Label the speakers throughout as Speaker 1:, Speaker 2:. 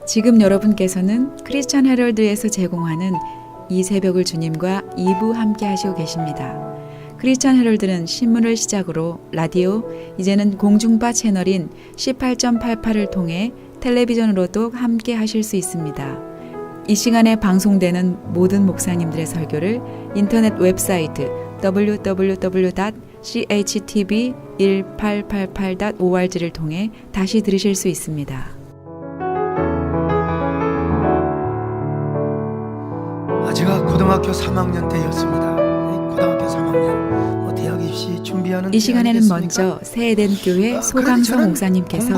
Speaker 1: 지금 여러분께서는 크리스천 헤럴드에서 제공하는 이 새벽을 주님과 2부 함께 하시고 계십니다. 크리스천 헤럴드는 신문을 시작으로 라디오, 이제는 공중파 채널인 18.88을 통해 텔레비전으로도 함께 하실 수 있습니다. 이 시간에 방송되는 모든 목사님들의 설교를 인터넷 웹사이트 www.chtv1888.org를 통해 다시 들으실 수 있습니다.
Speaker 2: 제가 고등학교 3학년 때였습니다. 고등학교 3학년 대학 입시 준비하는
Speaker 1: 이 시간에는 먼저 새해된 교회 소강성 목사님께서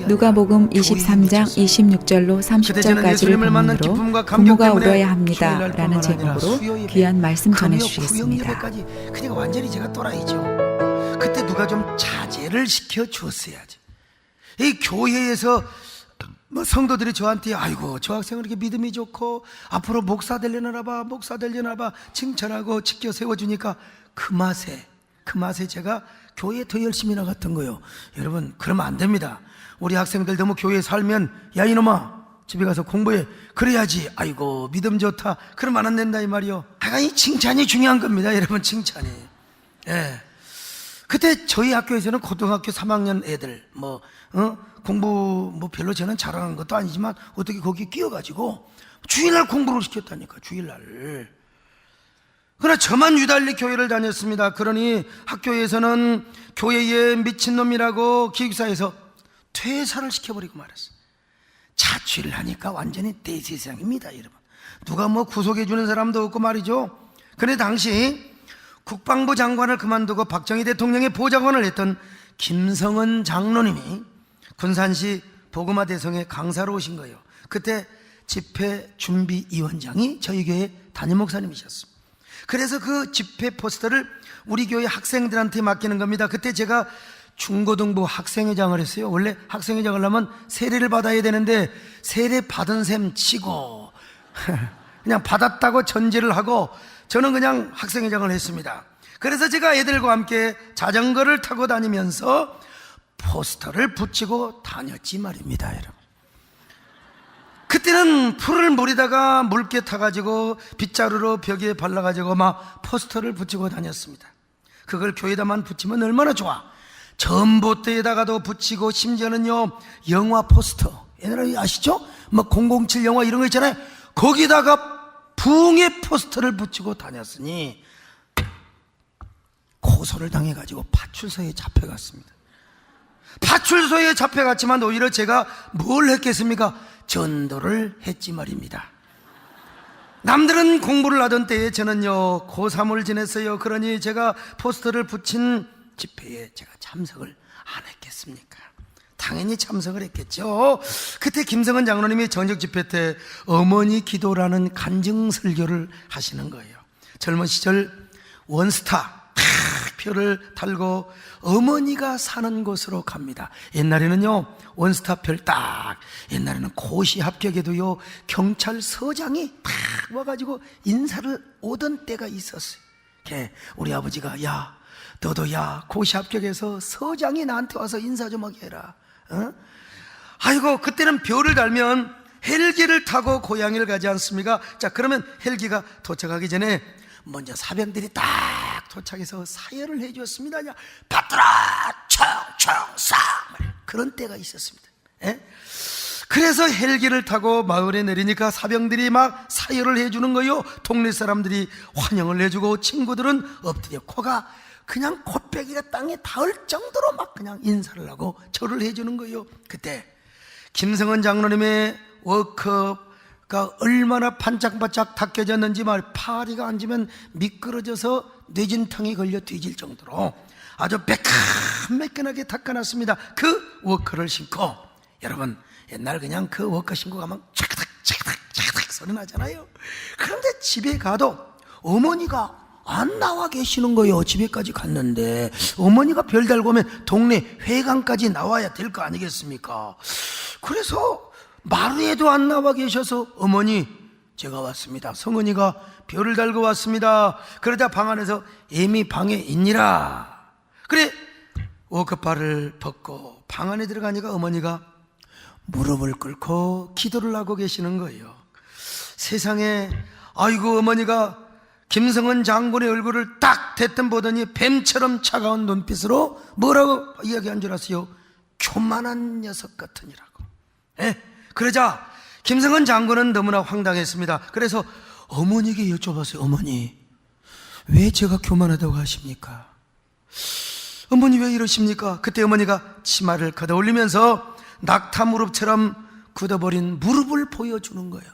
Speaker 1: 누가복음 23장 26절로 30절까지를 본문으로 부모가 울어야 합니다 라는 제목으로 귀한 말씀 전해주시겠습니다.
Speaker 2: 그러니까 완전히 제가 또라이죠. 그때 누가 좀 자제를 시켜주었어야지. 이 교회에서 성도들이 저한테 아이고 저 학생은 이렇게 믿음이 좋고 앞으로 목사 되려나 봐 칭찬하고 지켜 세워주니까 그 맛에 제가 교회에 더 열심히 나갔던 거예요. 여러분 그러면 안 됩니다. 우리 학생들 너무 교회에 살면 야 이놈아 집에 가서 공부해 그래야지 아이고 믿음 좋다 그러면 안 된다 이 말이요. 이 칭찬이 중요한 겁니다. 여러분 칭찬이. 예. 그때 저희 학교에서는 고등학교 3학년 애들 공부 별로 저는 잘하는 것도 아니지만 어떻게 거기 끼어가지고 주일날 공부를 시켰다니까. 주일날. 그러나 저만 유달리 교회를 다녔습니다. 그러니 학교에서는 교회에 미친놈이라고 기숙사에서 퇴사를 시켜버리고 말았어요. 자취를 하니까 완전히 대세상입니다. 여러분 누가 구속해주는 사람도 없고 말이죠. 그런데 당시 국방부 장관을 그만두고 박정희 대통령의 보좌관을 했던 김성은 장로님이 군산시 복음화대성에 강사로 오신 거예요. 그때 집회준비위원장이 저희 교회 담임 목사님이셨습니다. 그래서 그 집회 포스터를 우리 교회 학생들한테 맡기는 겁니다. 그때 제가 중고등부 학생회장을 했어요. 원래 학생회장을 하면 세례를 받아야 되는데 세례 받은 셈 치고 그냥 받았다고 전제를 하고 저는 그냥 학생회장을 했습니다. 그래서 제가 애들과 함께 자전거를 타고 다니면서 포스터를 붙이고 다녔지 말입니다. 여러분 그때는 풀을 물에다가 물개 타가지고 빗자루로 벽에 발라가지고 막 포스터를 붙이고 다녔습니다. 그걸 교회에다만 붙이면 얼마나 좋아. 전봇대에다가도 붙이고 심지어는요 영화 포스터 옛날에 아시죠? 007 영화 이런 거 있잖아요. 거기다가 부흥의 포스터를 붙이고 다녔으니 고소를 당해가지고 파출소에 잡혀갔습니다. 파출소에 잡혀갔지만 오히려 제가 뭘 했겠습니까? 전도를 했지 말입니다. 남들은 공부를 하던 때에 저는요 고3을 지냈어요. 그러니 제가 포스터를 붙인 집회에 제가 참석을 안 했겠습니까? 당연히 참석을 했겠죠. 그때 김성은 장로님이 저녁 집회 때 어머니 기도라는 간증 설교를 하시는 거예요. 젊은 시절 원스타 표를 달고 어머니가 사는 곳으로 갑니다. 옛날에는요 원스타 별 딱 옛날에는 고시 합격에도요 경찰서장이 딱 와가지고 인사를 오던 때가 있었어요. 우리 아버지가 야 너도 고시 합격해서 서장이 나한테 와서 인사 좀 하게 해라. 아이고 그때는 별을 달면 헬기를 타고 고향을 가지 않습니까? 자 그러면 헬기가 도착하기 전에 먼저 사병들이 딱 도착해서 사열을 해주었습니다. 받들어 청청사 그런 때가 있었습니다. 그래서 헬기를 타고 마을에 내리니까 사병들이 막 사열을 해주는 거요. 동네 사람들이 환영을 해주고 친구들은 엎드려 코가 그냥 콧배기가 땅에 닿을 정도로 막 그냥 인사를 하고 절을 해주는 거예요. 그때 김성은 장로님의 워크가 얼마나 반짝반짝 닦여졌는지 파리가 앉으면 미끄러져서 뇌진탕이 걸려 뒤질 정도로 아주 매끈하게 닦아놨습니다. 그 워크를 신고 여러분 옛날 그냥 그 워크 신고 가면 차가닥 소리 나잖아요. 그런데 집에 가도 어머니가 안 나와 계시는 거예요. 집에까지 갔는데 어머니가 별 달고 오면 동네 회관까지 나와야 될 거 아니겠습니까? 그래서 마루에도 안 나와 계셔서 어머니 제가 왔습니다. 성은이가 별을 달고 왔습니다. 그러자 방 안에서 애미 방에 있니라. 그래 워크바를 벗고 방 안에 들어가니까 어머니가 무릎을 꿇고 기도를 하고 계시는 거예요. 세상에, 아이고, 어머니가 김성은 장군의 얼굴을 딱 대뜸 보더니 뱀처럼 차가운 눈빛으로 뭐라고 이야기한 줄 아세요? 교만한 녀석 같으니라고. 예? 그러자 김성은 장군은 너무나 황당했습니다. 그래서 어머니에게 여쭤봤어요. 어머니, 왜 제가 교만하다고 하십니까? 어머니 왜 이러십니까? 그때 어머니가 치마를 걷어 올리면서 낙타 무릎처럼 굳어버린 무릎을 보여주는 거예요.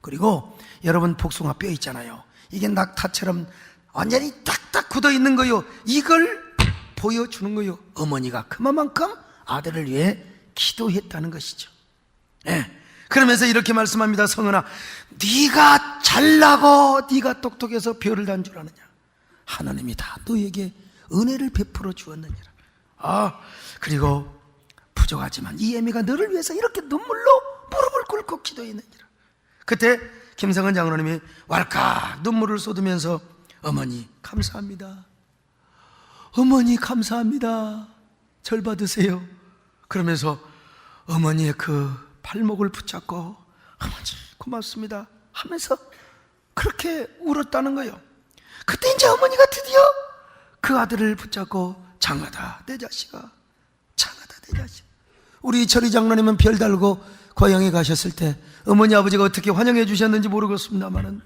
Speaker 2: 그리고 여러분, 복숭아 뼈 있잖아요. 이게 낙타처럼 완전히 딱딱 굳어 있는 거요. 이걸 보여주는 거요. 어머니가 그만큼 아들을 위해 기도했다는 것이죠. 네. 그러면서 이렇게 말씀합니다. 성은아, 네가 잘나고 네가 똑똑해서 별을 단 줄 아느냐? 하나님이 다 너에게 은혜를 베풀어 주었느니라. 그리고 부족하지만 이 애미가 너를 위해서 이렇게 눈물로 무릎을 꿇고 기도했느니라. 그때 김성은 장로님이 왈칵 눈물을 쏟으면서 어머니 감사합니다. 어머니 감사합니다. 절 받으세요. 그러면서 어머니의 그 발목을 붙잡고 어머니 고맙습니다 하면서 그렇게 울었다는 거예요. 그때 이제 어머니가 드디어 그 아들을 붙잡고 장하다 내 자식아, 장하다 내 자식. 우리 철희 장로님은 별 달고 고향에 가셨을 때 어머니 아버지가 어떻게 환영해 주셨는지 모르겠습니다만은,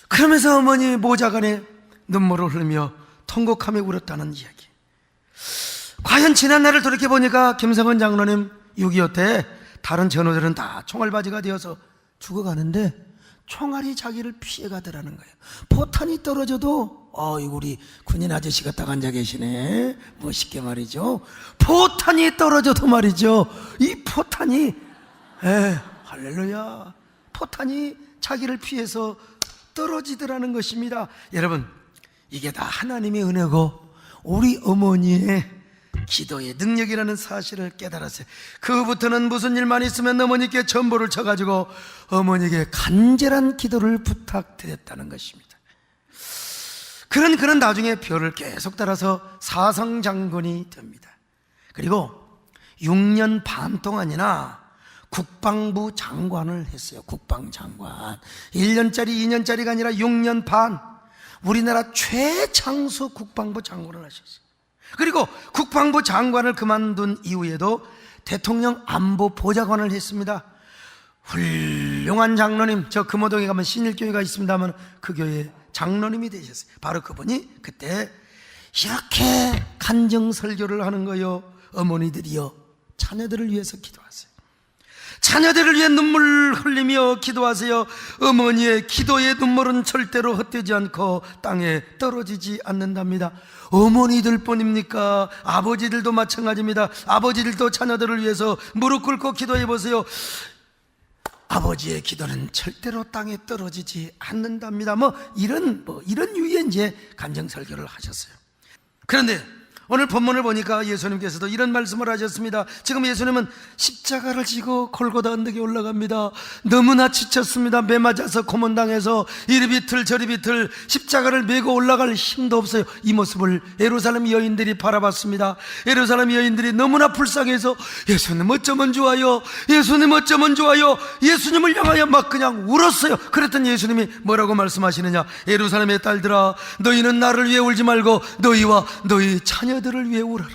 Speaker 2: 그러면서 어머니 모자간에 눈물을 흘리며 통곡하며 울었다는 이야기. 과연 지난 날을 돌이켜보니까 김성은 장로님 6.25 때 다른 전우들은 다 총알바지가 되어서 죽어가는데 총알이 자기를 피해가더라는 거예요. 포탄이 떨어져도 우리 군인 아저씨가 딱 앉아 계시네, 멋있게 말이죠. 포탄이 떨어져도 말이죠, 이 포탄이 할렐루야, 포탄이 자기를 피해서 떨어지더라는 것입니다. 여러분, 이게 다 하나님의 은혜고 우리 어머니의 기도의 능력이라는 사실을 깨달았어요. 그부터는 무슨 일만 있으면 어머니께 전보를 쳐가지고 어머니에게 간절한 기도를 부탁드렸다는 것입니다. 그는 나중에 별을 계속 따라서 사성장군이 됩니다. 그리고 6년 반 동안이나 국방부 장관을 했어요. 국방장관 1년짜리 2년짜리가 아니라 6년 반 우리나라 최장수 국방부 장관을 하셨어요. 그리고 국방부 장관을 그만둔 이후에도 대통령 안보 보좌관을 했습니다. 훌륭한 장로님, 저 금호동에 가면 신일교회가 있습니다만 그 교회 장로님이 되셨어요. 바로 그분이 그때 이렇게 간증 설교를 하는 거요. 어머니들이요, 자녀들을 위해서 기도하세요. 자녀들을 위해 눈물 흘리며 기도하세요. 어머니의 기도의 눈물은 절대로 헛되지 않고 땅에 떨어지지 않는답니다. 어머니들 뿐입니까? 아버지들도 마찬가지입니다. 아버지들도 자녀들을 위해서 무릎 꿇고 기도해 보세요. 아버지의 기도는 절대로 땅에 떨어지지 않는답니다. 이런 유의 이제 간증 설교를 하셨어요. 그런데 오늘 본문을 보니까 예수님께서도 이런 말씀을 하셨습니다. 지금 예수님은 십자가를 지고 골고다 언덕에 올라갑니다. 너무나 지쳤습니다. 매 맞아서 고문당해서 이리 비틀 저리 비틀 십자가를 메고 올라갈 힘도 없어요. 이 모습을 예루살렘 여인들이 바라봤습니다. 예루살렘 여인들이 너무나 불쌍해서 예수님 어쩌면 좋아요, 예수님 어쩌면 좋아요, 예수님을 향하여 막 그냥 울었어요. 그랬더니 예수님이 뭐라고 말씀하시느냐? 예루살렘의 딸들아, 너희는 나를 위해 울지 말고 너희와 너희 자녀들을 위해 울어라.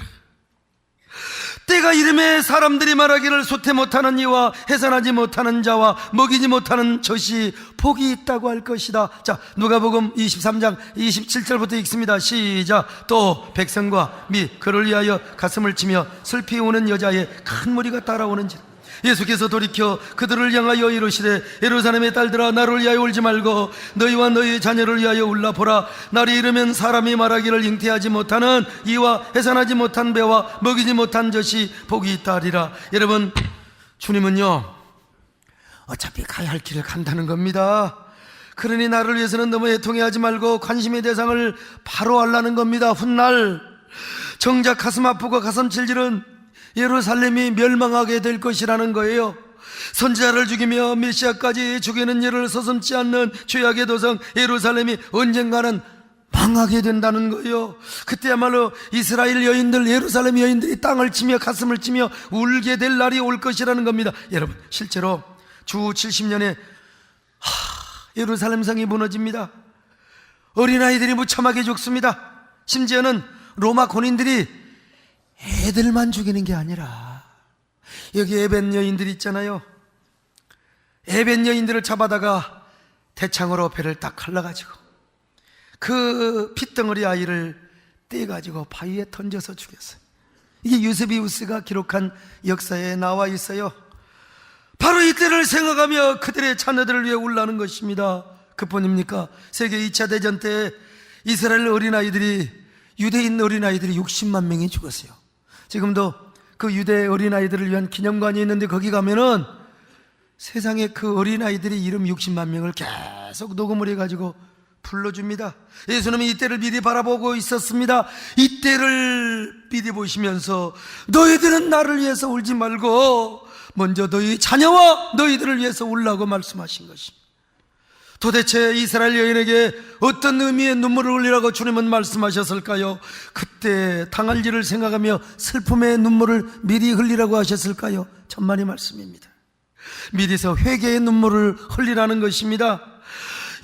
Speaker 2: 때가 이름에 사람들이 말하기를 소태 못하는 이와 해산하지 못하는 자와 먹이지 못하는 젖이 복이 있다고 할 것이다. 자, 누가복음 23장 27절부터 읽습니다. 시작. 또 백성과 및 그를 위하여 가슴을 치며 슬피 우는 여자의 큰 무리가 따라오는지라. 예수께서 돌이켜 그들을 향하여 이르시되 예루살렘의 딸들아, 나를 위하여 울지 말고 너희와 너희 자녀를 위하여 울라. 보라, 날이 이르면 사람이 말하기를 잉태하지 못하는 이와 해산하지 못한 배와 먹이지 못한 젖이 복이 있다 하리라. 여러분, 주님은요 어차피 가야 할 길을 간다는 겁니다. 그러니 나를 위해서는 너무 애통해하지 말고 관심의 대상을 바로 알라는 겁니다. 훗날 정작 가슴 아프고 가슴 찔질은 예루살렘이 멸망하게 될 것이라는 거예요. 선지자를 죽이며 메시아까지 죽이는 일을 서슴지 않는 죄악의 도성 예루살렘이 언젠가는 망하게 된다는 거예요. 그때야말로 이스라엘 여인들, 예루살렘 여인들이 땅을 치며 가슴을 치며 울게 될 날이 올 것이라는 겁니다. 여러분, 실제로 주 70년에 예루살렘 성이 무너집니다. 어린아이들이 무참하게 죽습니다. 심지어는 로마 군인들이 애들만 죽이는 게 아니라, 여기 에벤 여인들 있잖아요. 에벤 여인들을 잡아다가 대창으로 배를 딱 갈라가지고 그 핏덩어리 아이를 떼가지고 바위에 던져서 죽였어요. 이게 유세비우스가 기록한 역사에 나와 있어요. 바로 이때를 생각하며 그들의 자녀들을 위해 울라는 것입니다. 그뿐입니까? 세계 2차 대전 때 이스라엘 어린아이들이, 유대인 어린아이들이 60만 명이 죽었어요. 지금도 그 유대 어린아이들을 위한 기념관이 있는데 거기 가면은 세상에 그 어린아이들의 이름 60만 명을 계속 녹음을 해가지고 불러줍니다. 예수님은 이때를 미리 바라보고 있었습니다. 이때를 미리 보시면서 너희들은 나를 위해서 울지 말고 먼저 너희 자녀와 너희들을 위해서 울라고 말씀하신 것입니다. 도대체 이스라엘 여인에게 어떤 의미의 눈물을 흘리라고 주님은 말씀하셨을까요? 그때 당할 일을 생각하며 슬픔의 눈물을 미리 흘리라고 하셨을까요? 천만의 말씀입니다. 미리서 회개의 눈물을 흘리라는 것입니다.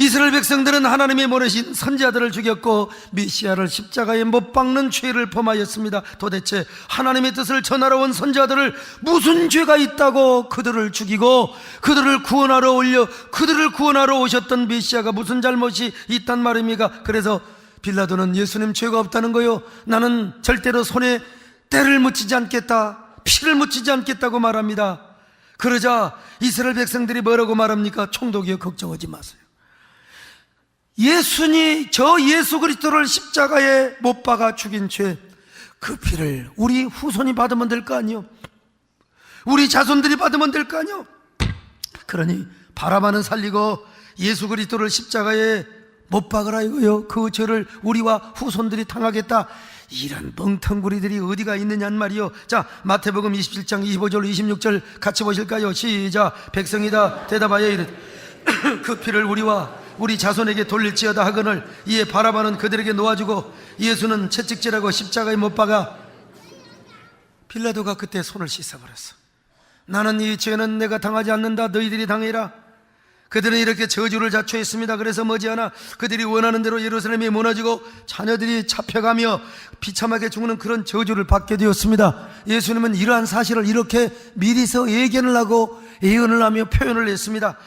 Speaker 2: 이스라엘 백성들은 하나님이 보내신 선지자들을 죽였고 메시아를 십자가에 못 박는 죄를 범하였습니다. 도대체 하나님의 뜻을 전하러 온 선지자들을 무슨 죄가 있다고 그들을 죽이고 그들을 구원하러 오셨던 메시아가 무슨 잘못이 있단 말입니까? 그래서 빌라도는 예수님 죄가 없다는 거요, 나는 절대로 손에 때를 묻히지 않겠다, 피를 묻히지 않겠다고 말합니다. 그러자 이스라엘 백성들이 뭐라고 말합니까? 총독이여, 걱정하지 마세요. 저 예수 그리스도를 십자가에 못 박아 죽인 죄, 그 피를 우리 후손이 받으면 될 거 아니요, 우리 자손들이 받으면 될 거 아니요. 그러니 바라바는 살리고 예수 그리스도를 십자가에 못 박으라 이거요. 그 죄를 우리와 후손들이 당하겠다. 이런 멍텅구리들이 어디가 있느냐는 말이요. 자, 마태복음 27장 25절 26절 같이 보실까요? 시작. 백성이다 대답하여 이르되 그 피를 우리와 우리 자손에게 돌릴지어다 하거늘 이에 바라바는 그들에게 놓아주고 예수는 채찍질하고 십자가에 못 박아. 빌라도가 그때 손을 씻어버렸어. 나는 이 죄는 내가 당하지 않는다, 너희들이 당해라. 그들은 이렇게 저주를 자초했습니다. 그래서 머지않아 그들이 원하는 대로 예루살렘이 무너지고 자녀들이 잡혀가며 비참하게 죽는 그런 저주를 받게 되었습니다. 예수님은 이러한 사실을 이렇게 미리서 예견을 하고 예언을 하며 표현을 했습니다.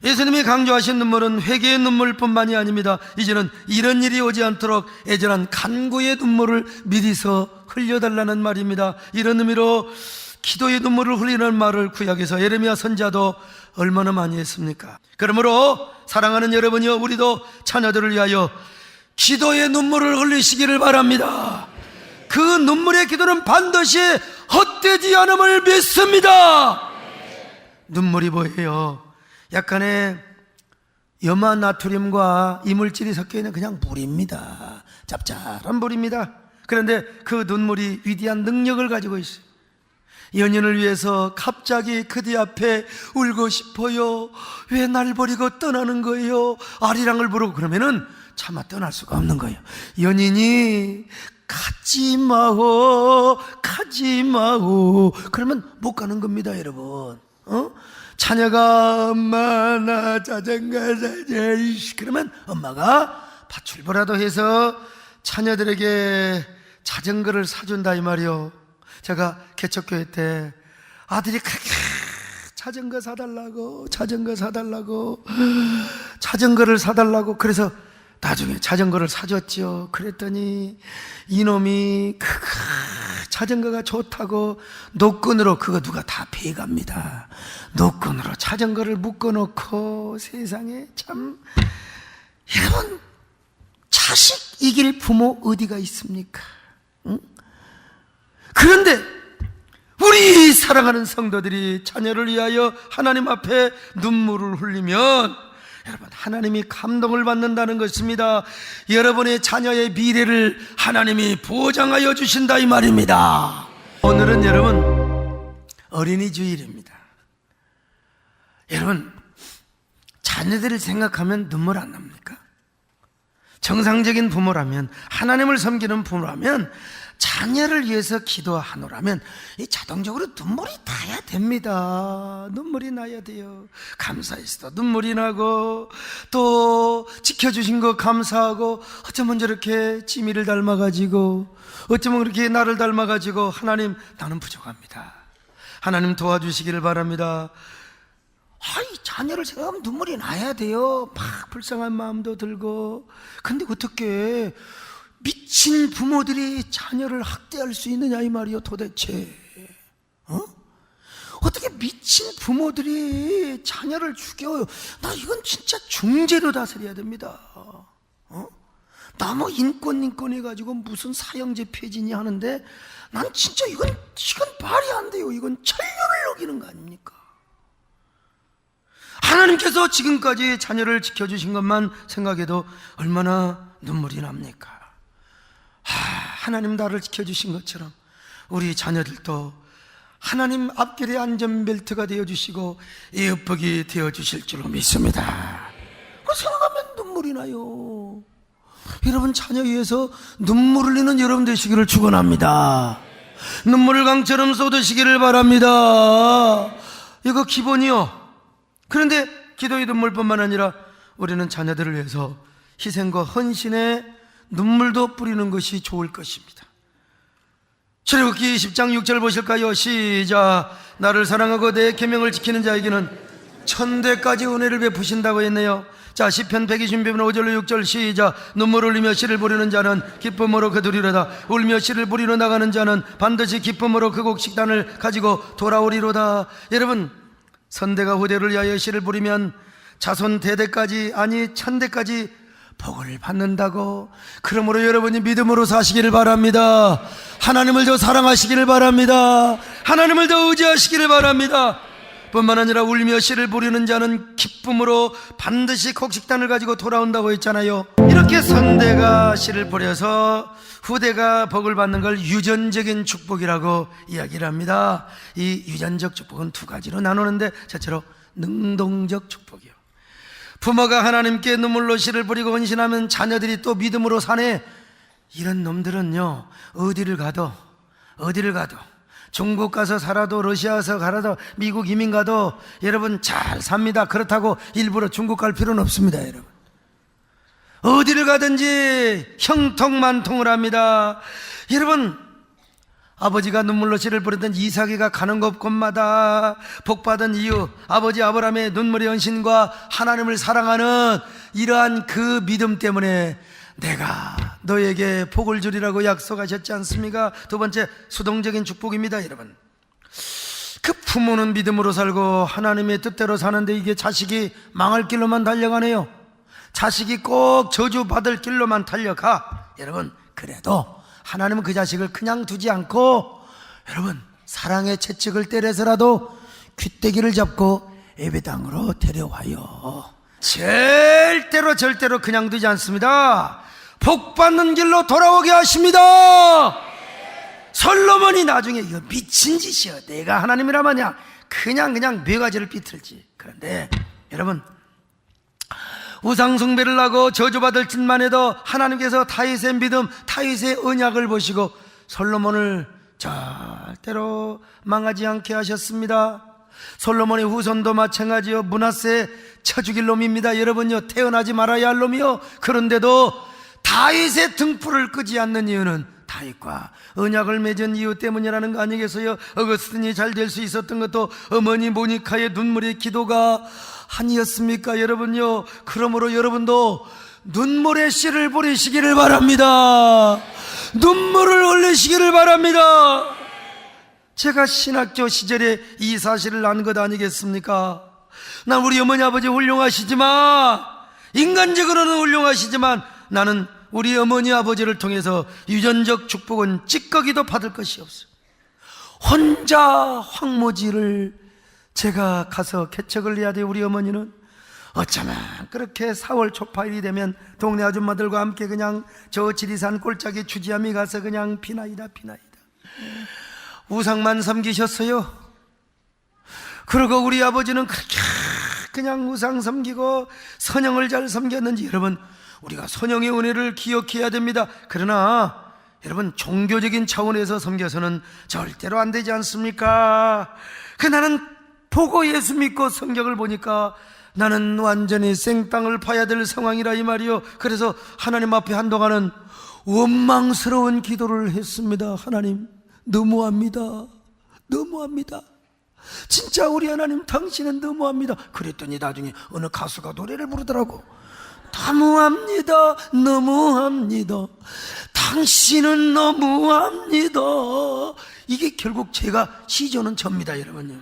Speaker 2: 예수님이 강조하신 눈물은 회개의 눈물뿐만이 아닙니다. 이제는 이런 일이 오지 않도록 애절한 간구의 눈물을 미리서 흘려달라는 말입니다. 이런 의미로 기도의 눈물을 흘리는 말을 구약에서 예레미야 선지자도 얼마나 많이 했습니까? 그러므로 사랑하는 여러분이여, 우리도 자녀들을 위하여 기도의 눈물을 흘리시기를 바랍니다. 그 눈물의 기도는 반드시 헛되지 않음을 믿습니다. 눈물이 뭐예요? 약간의 염화 나트륨과 이물질이 섞여있는 그냥 물입니다. 짭짤한 물입니다. 그런데 그 눈물이 위대한 능력을 가지고 있어요. 연인을 위해서 갑자기 그대 앞에 울고 싶어요. 왜 날 버리고 떠나는 거예요? 아리랑을 부르고 그러면은 차마 떠날 수가 없는 거예요. 연인이 가지 마오, 가지 마오, 그러면 못 가는 겁니다, 여러분. 자녀가 엄마 나 자전거 사자, 그러면 엄마가 파출부라도 해서 자녀들에게 자전거를 사준다 이 말이요. 제가 개척교회 때 아들이 그렇게 자전거를 사달라고 그래서 나중에 자전거를 사줬죠. 그랬더니 이놈이 자전거가 좋다고 노끈으로, 그거 누가 다 베갑니다. 노끈으로 자전거를 묶어놓고, 세상에 참. 여러분, 자식 이길 부모 어디가 있습니까? 응? 그런데 우리 사랑하는 성도들이 자녀를 위하여 하나님 앞에 눈물을 흘리면 여러분, 하나님이 감동을 받는다는 것입니다. 여러분의 자녀의 미래를 하나님이 보장하여 주신다 이 말입니다. 오늘은 여러분 어린이 주일입니다. 여러분, 자녀들을 생각하면 눈물 안 납니까? 정상적인 부모라면, 하나님을 섬기는 부모라면, 자녀를 위해서 기도하노라면 이 자동적으로 눈물이 나야 됩니다. 눈물이 나야 돼요. 감사해서도 눈물이 나고, 또 지켜주신 거 감사하고, 어쩌면 저렇게 지미를 닮아가지고, 어쩌면 그렇게 나를 닮아가지고, 하나님 나는 부족합니다, 하나님 도와주시기를 바랍니다. 이 자녀를 생각하면 눈물이 나야 돼요. 막 불쌍한 마음도 들고. 근데 어떻게 미친 부모들이 자녀를 학대할 수 있느냐 이 말이요 도대체. 어떻게 미친 부모들이 자녀를 죽여요? 나 이건 진짜 중죄로 다스려야 됩니다. 나 뭐 인권 해가지고 무슨 사형제 폐지니 하는데, 난 진짜 이건 말이 안 돼요. 이건 천륜을 어기는 거 아닙니까? 하나님께서 지금까지 자녀를 지켜주신 것만 생각해도 얼마나 눈물이 납니까? 하나님 나를 지켜주신 것처럼 우리 자녀들도 하나님 앞길의 안전벨트가 되어주시고 에어백이 되어주실 줄로 믿습니다. 그 생각하면 눈물이 나요. 여러분, 자녀 위해서 눈물 흘리는 여러분 되시기를 축원합니다. 눈물을 강처럼 쏟으시기를 바랍니다. 이거 기본이요. 그런데 기도의 눈물뿐만 아니라 우리는 자녀들을 위해서 희생과 헌신의 눈물도 뿌리는 것이 좋을 것입니다. 출애굽기 10장 6절 보실까요? 시작. 나를 사랑하고 내 계명을 지키는 자에게는 천대까지 은혜를 베푸신다고 했네요. 자, 시편 120편 5절로 6절 시작. 눈물 흘리며 씨를 부리는 자는 기쁨으로 거두리로다. 울며 씨를 부리러 나가는 자는 반드시 기쁨으로 그 곡 식단을 가지고 돌아오리로다. 여러분, 선대가 후대를 위하여 씨를 부리면 자손 대대까지, 아니 천대까지 복을 받는다고. 그러므로 여러분이 믿음으로 사시기를 바랍니다. 하나님을 더 사랑하시기를 바랍니다. 하나님을 더 의지하시기를 바랍니다. 뿐만 아니라 울며 씨를 부리는 자는 기쁨으로 반드시 곡식단을 가지고 돌아온다고 했잖아요. 이렇게 선대가 씨를 부려서 후대가 복을 받는 걸 유전적인 축복이라고 이야기를 합니다. 이 유전적 축복은 두 가지로 나누는데, 첫째로 능동적 축복이요. 부모가 하나님께 눈물로 씨를 부리고 헌신하면 자녀들이 또 믿음으로 사네. 이런 놈들은요, 어디를 가도 중국 가서 살아도, 러시아 가서 살아도, 미국 이민 가도 여러분 잘 삽니다. 그렇다고 일부러 중국 갈 필요는 없습니다. 여러분, 어디를 가든지 형통만통을 합니다. 여러분, 아버지가 눈물로 씨를 부르던 이삭이가 가는 곳곳마다 복받은 이유, 아버지 아브라함의 눈물의 헌신과 하나님을 사랑하는 이러한 그 믿음 때문에 내가 너에게 복을 주리라고 약속하셨지 않습니까? 두 번째, 수동적인 축복입니다. 여러분, 그 부모는 믿음으로 살고 하나님의 뜻대로 사는데 이게 자식이 망할 길로만 달려가네요. 자식이 꼭 저주받을 길로만 달려가. 여러분, 그래도 하나님은 그 자식을 그냥 두지 않고, 여러분, 사랑의 채찍을 때려서라도 귀때기를 잡고 예배당으로 데려와요. 절대로 그냥 두지 않습니다. 복 받는 길로 돌아오게 하십니다. 솔로몬이 나중에 이거 미친 짓이야. 내가 하나님이라마냐 그냥 묘가지를 비틀지. 그런데 여러분, 우상 숭배를 하고 저주받을 짓만 해도 하나님께서 다윗의 믿음, 다윗의 언약을 보시고 솔로몬을 절대로 망하지 않게 하셨습니다. 솔로몬의 후손도 마찬가지요. 므낫세 쳐 죽일 놈입니다. 여러분요, 태어나지 말아야 할 놈이요. 그런데도 다윗의 등불을 끄지 않는 이유는 다윗과 언약을 맺은 이유 때문이라는 거 아니겠어요? 어거스틴이 잘 될 수 있었던 것도 어머니 모니카의 눈물의 기도가 아니었습니까? 여러분요, 그러므로 여러분도 눈물의 씨를 부리시기를 바랍니다. 눈물을 흘리시기를 바랍니다. 제가 신학교 시절에 이 사실을 안 것 아니겠습니까? 난 우리 어머니 아버지 훌륭하시지만, 인간적으로는 훌륭하시지만, 나는 우리 어머니 아버지를 통해서 유전적 축복은 찌꺼기도 받을 것이 없어요. 혼자 황무지를 제가 가서 개척을 해야 돼요. 우리 어머니는 어쩌면 그렇게 4월 초파일이 되면 동네 아줌마들과 함께 그냥 저 지리산 골짜기 주지함이 가서 그냥 피나이다 우상만 섬기셨어요. 그리고 우리 아버지는 그렇게 그냥 우상 섬기고 선영을 잘 섬겼는지, 여러분, 우리가 선영의 은혜를 기억해야 됩니다. 그러나 여러분, 종교적인 차원에서 섬겨서는 절대로 안 되지 않습니까? 나는 보고 예수 믿고 성경을 보니까 나는 완전히 생땅을 파야 될 상황이라 이 말이요. 그래서 하나님 앞에 한동안은 원망스러운 기도를 했습니다. 하나님, 너무합니다. 너무합니다. 진짜 우리 하나님, 당신은 너무합니다. 그랬더니 나중에 어느 가수가 노래를 부르더라고. 너무합니다. 너무합니다. 당신은 너무합니다. 이게 결국 제가 시조는 접니다, 여러분요.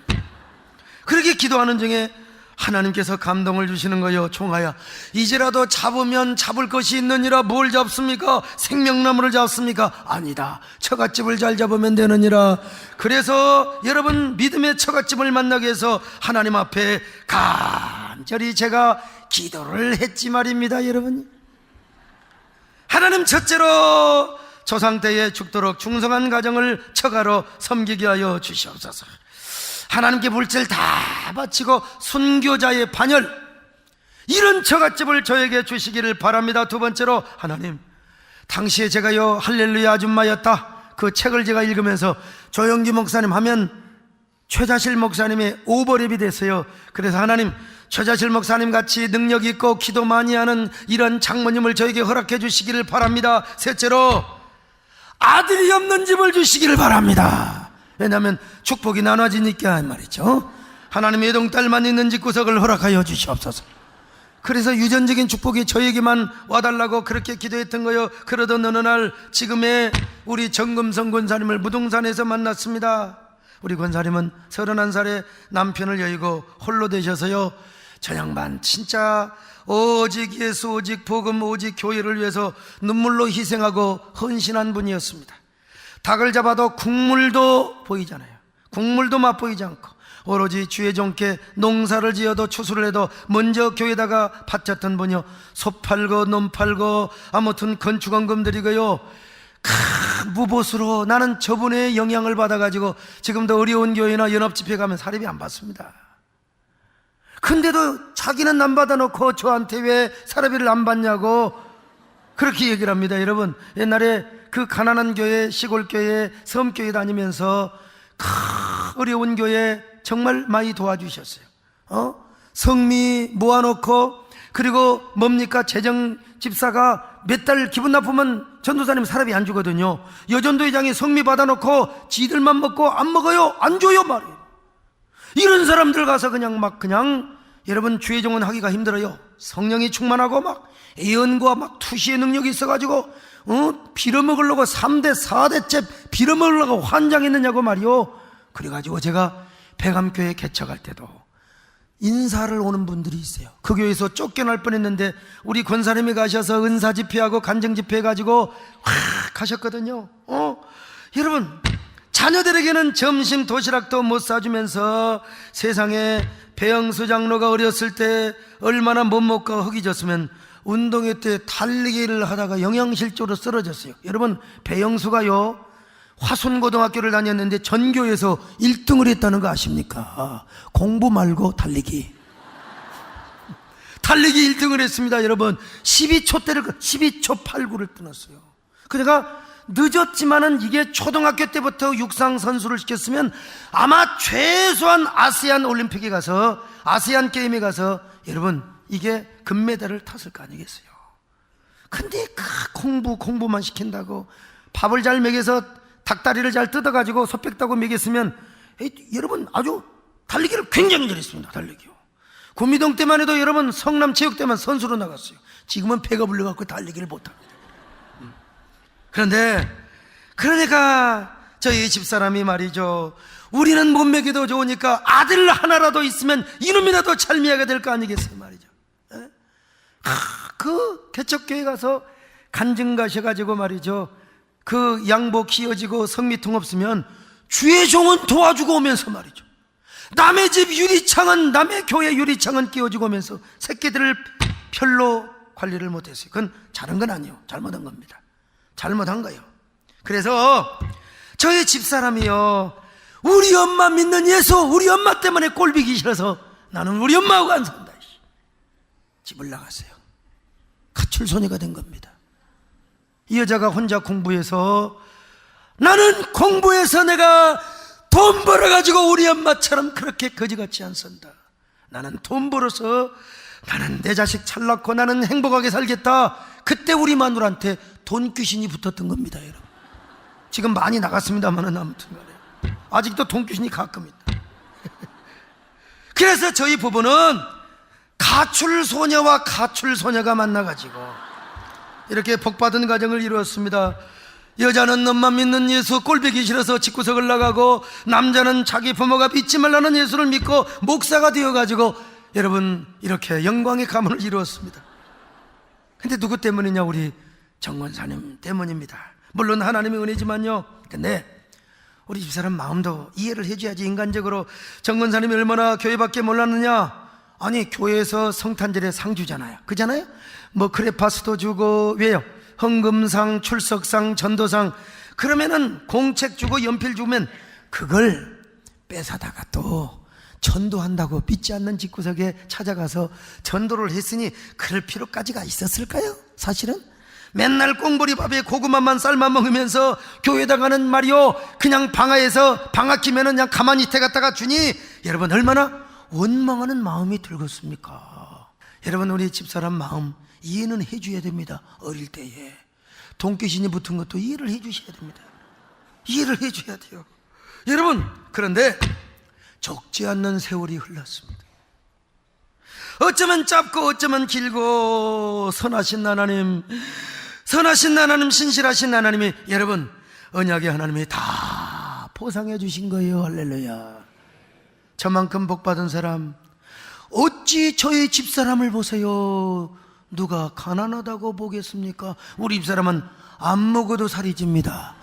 Speaker 2: 그렇게 기도하는 중에 하나님께서 감동을 주시는 거요. 종아야, 이제라도 잡으면 잡을 것이 있느니라. 뭘 잡습니까? 생명나무를 잡습니까? 아니다, 처갓집을 잘 잡으면 되느니라. 그래서 여러분, 믿음의 처갓집을 만나기 위해서 하나님 앞에 간절히 제가 기도를 했지 말입니다. 여러분, 하나님, 첫째로 조상 때에 죽도록 충성한 가정을 처가로 섬기게 하여 주시옵소서. 하나님께 물질 다 바치고 순교자의 반열, 이런 처갓집을 저에게 주시기를 바랍니다. 두 번째로, 하나님, 당시에 제가요 할렐루야 아줌마였다, 그 책을 제가 읽으면서 조영기 목사님 하면 최자실 목사님의 오버랩이 됐어요. 그래서 하나님, 최자실 목사님 같이 능력 있고 기도 많이 하는 이런 장모님을 저에게 허락해 주시기를 바랍니다. 셋째로, 아들이 없는 집을 주시기를 바랍니다. 왜냐하면 축복이 나눠지니까 말이죠. 하나님의 애동딸만 있는 집구석을 허락하여 주시옵소서. 그래서 유전적인 축복이 저에게만 와달라고 그렇게 기도했던 거요. 그러던 어느 날 지금의 우리 정금성 권사님을 무등산에서 만났습니다. 우리 권사님은 31살에 남편을 여의고 홀로 되셔서요, 저 양반 진짜 오직 예수, 오직 복음, 오직 교회를 위해서 눈물로 희생하고 헌신한 분이었습니다. 닭을 잡아도 국물도 보이잖아요. 국물도 맛보이지 않고 오로지 주의 종께 농사를 지어도 추수를 해도 먼저 교회에다가 바쳤던 분이요. 소 팔고 논 팔고 아무튼 건축원금 드리고요, 무보수로 나는 저분의 영향을 받아가지고 지금도 어려운 교회나 연합집회 가면 사례비 안 받습니다. 근데도 자기는 안 받아놓고 저한테 왜 사례비를 안 받냐고 그렇게 얘기를 합니다. 여러분, 옛날에 그 가난한 교회, 시골교회, 섬교회 다니면서 어려운 교회 정말 많이 도와주셨어요. 성미 모아놓고, 그리고 뭡니까, 재정 집사가 몇 달 기분 나쁘면 전도사님 사람이 안 주거든요. 여전도회장이 성미 받아놓고 지들만 먹고 안 먹어요, 안 줘요 말이에요. 이런 사람들 가서 그냥 여러분, 주의 종은 하기가 힘들어요. 성령이 충만하고 막 예언과 막 투시의 능력이 있어가지고 빌어먹으려고 3대 4대째 빌어먹으려고 환장했느냐고 말이요. 그래가지고 제가 백암교회 개척할 때도 인사를 오는 분들이 있어요. 그 교회에서 쫓겨날 뻔했는데 우리 권사님이 가셔서 은사 집회하고 간증 집회 해가지고 확 가셨거든요. 여러분, 자녀들에게는 점심 도시락도 못 사주면서 세상에 배영수 장로가 어렸을 때 얼마나 못 먹고 허기졌으면 운동회 때 달리기를 하다가 영양실조로 쓰러졌어요. 여러분, 배영수가요 화순고등학교를 다녔는데 전교에서 1등을 했다는 거 아십니까? 공부 말고 달리기 1등을 했습니다. 여러분, 12초 89를 끊었어요. 그러니까 늦었지만은 이게 초등학교 때부터 육상 선수를 시켰으면 아마 최소한 아시안 올림픽에 가서, 아시안 게임에 가서 여러분 이게 금메달을 탔을 거 아니겠어요. 근데 공부만 시킨다고 밥을 잘 먹여서 닭다리를 잘 뜯어가지고 소백다고 먹였으면 여러분 아주 달리기를 굉장히 잘했습니다. 달리기요. 구미동 때만 해도 여러분 성남 체육대만 선수로 나갔어요. 지금은 배가 불려갖고 달리기를 못합니다. 그러니까 저희 집사람이 말이죠, 우리는 못 먹여도 좋으니까 아들 하나라도 있으면 이놈이라도 찰미하게 될 거 아니겠어요 말이죠. 그 개척교회 가서 간증 가셔가지고 말이죠, 그 양복 휘어지고 성미통 없으면 주의 종은 도와주고 오면서 말이죠, 남의 집 유리창은, 남의 교회 유리창은 끼워지고 오면서 새끼들을 별로 관리를 못했어요. 그건 잘한 건 아니에요. 잘못한 겁니다. 잘못한 거예요. 그래서 저희 집사람이요, 우리 엄마 믿는 예수, 우리 엄마 때문에 꼴비기 싫어서 나는 우리 엄마하고 안 산다, 집을 나갔어요. 가출소녀가 된 겁니다. 이 여자가 혼자 공부해서 나는 공부해서 내가 돈 벌어가지고 우리 엄마처럼 그렇게 거지같이 안 산다. 나는 돈 벌어서 나는 내 자식 잘 낳고 나는 행복하게 살겠다. 그때 우리 마누라한테 돈 귀신이 붙었던 겁니다, 여러분. 지금 많이 나갔습니다만은 아무튼 간에 아직도 돈 귀신이 가끔 있다. 그래서 저희 부부는 가출소녀와 가출소녀가 만나가지고 이렇게 복받은 가정을 이루었습니다. 여자는 너만 믿는 예수 꼴보기 싫어서 집구석을 나가고, 남자는 자기 부모가 믿지 말라는 예수를 믿고 목사가 되어가지고 여러분 이렇게 영광의 가문을 이루었습니다. 근데 누구 때문이냐? 우리 정권사님 때문입니다. 물론 하나님의 은혜지만요, 근데 우리 집사람 마음도 이해를 해줘야지. 인간적으로 정권사님이 얼마나 교회밖에 몰랐느냐? 아니, 교회에서 성탄절에 상 주잖아요, 그잖아요? 뭐 크레파스도 주고, 왜요? 헌금상, 출석상, 전도상. 그러면은 공책 주고 연필 주면 그걸 뺏어다가 또 전도한다고 믿지 않는 집구석에 찾아가서 전도를 했으니 그럴 필요까지가 있었을까요? 사실은 맨날 꽁보리밥에 고구마만 삶아 먹으면서 교회에다 가는 말이요, 그냥 방아에서 방아 끼면은 그냥 가만히 태갔다가 주니 여러분 얼마나 원망하는 마음이 들겠습니까? 여러분, 우리 집사람 마음 이해는 해줘야 됩니다. 어릴 때에 돈귀신이 붙은 것도 이해를 해주셔야 됩니다. 이해를 해줘야 돼요, 여러분. 그런데 적지 않는 세월이 흘렀습니다. 어쩌면 짧고 어쩌면 길고, 선하신 하나님, 선하신 하나님, 신실하신 하나님이, 여러분 언약의 하나님이 다 보상해 주신 거예요. 할렐루야. 저만큼 복받은 사람, 어찌 저희 집사람을 보세요. 누가 가난하다고 보겠습니까? 우리 집사람은 안 먹어도 살이 찝니다.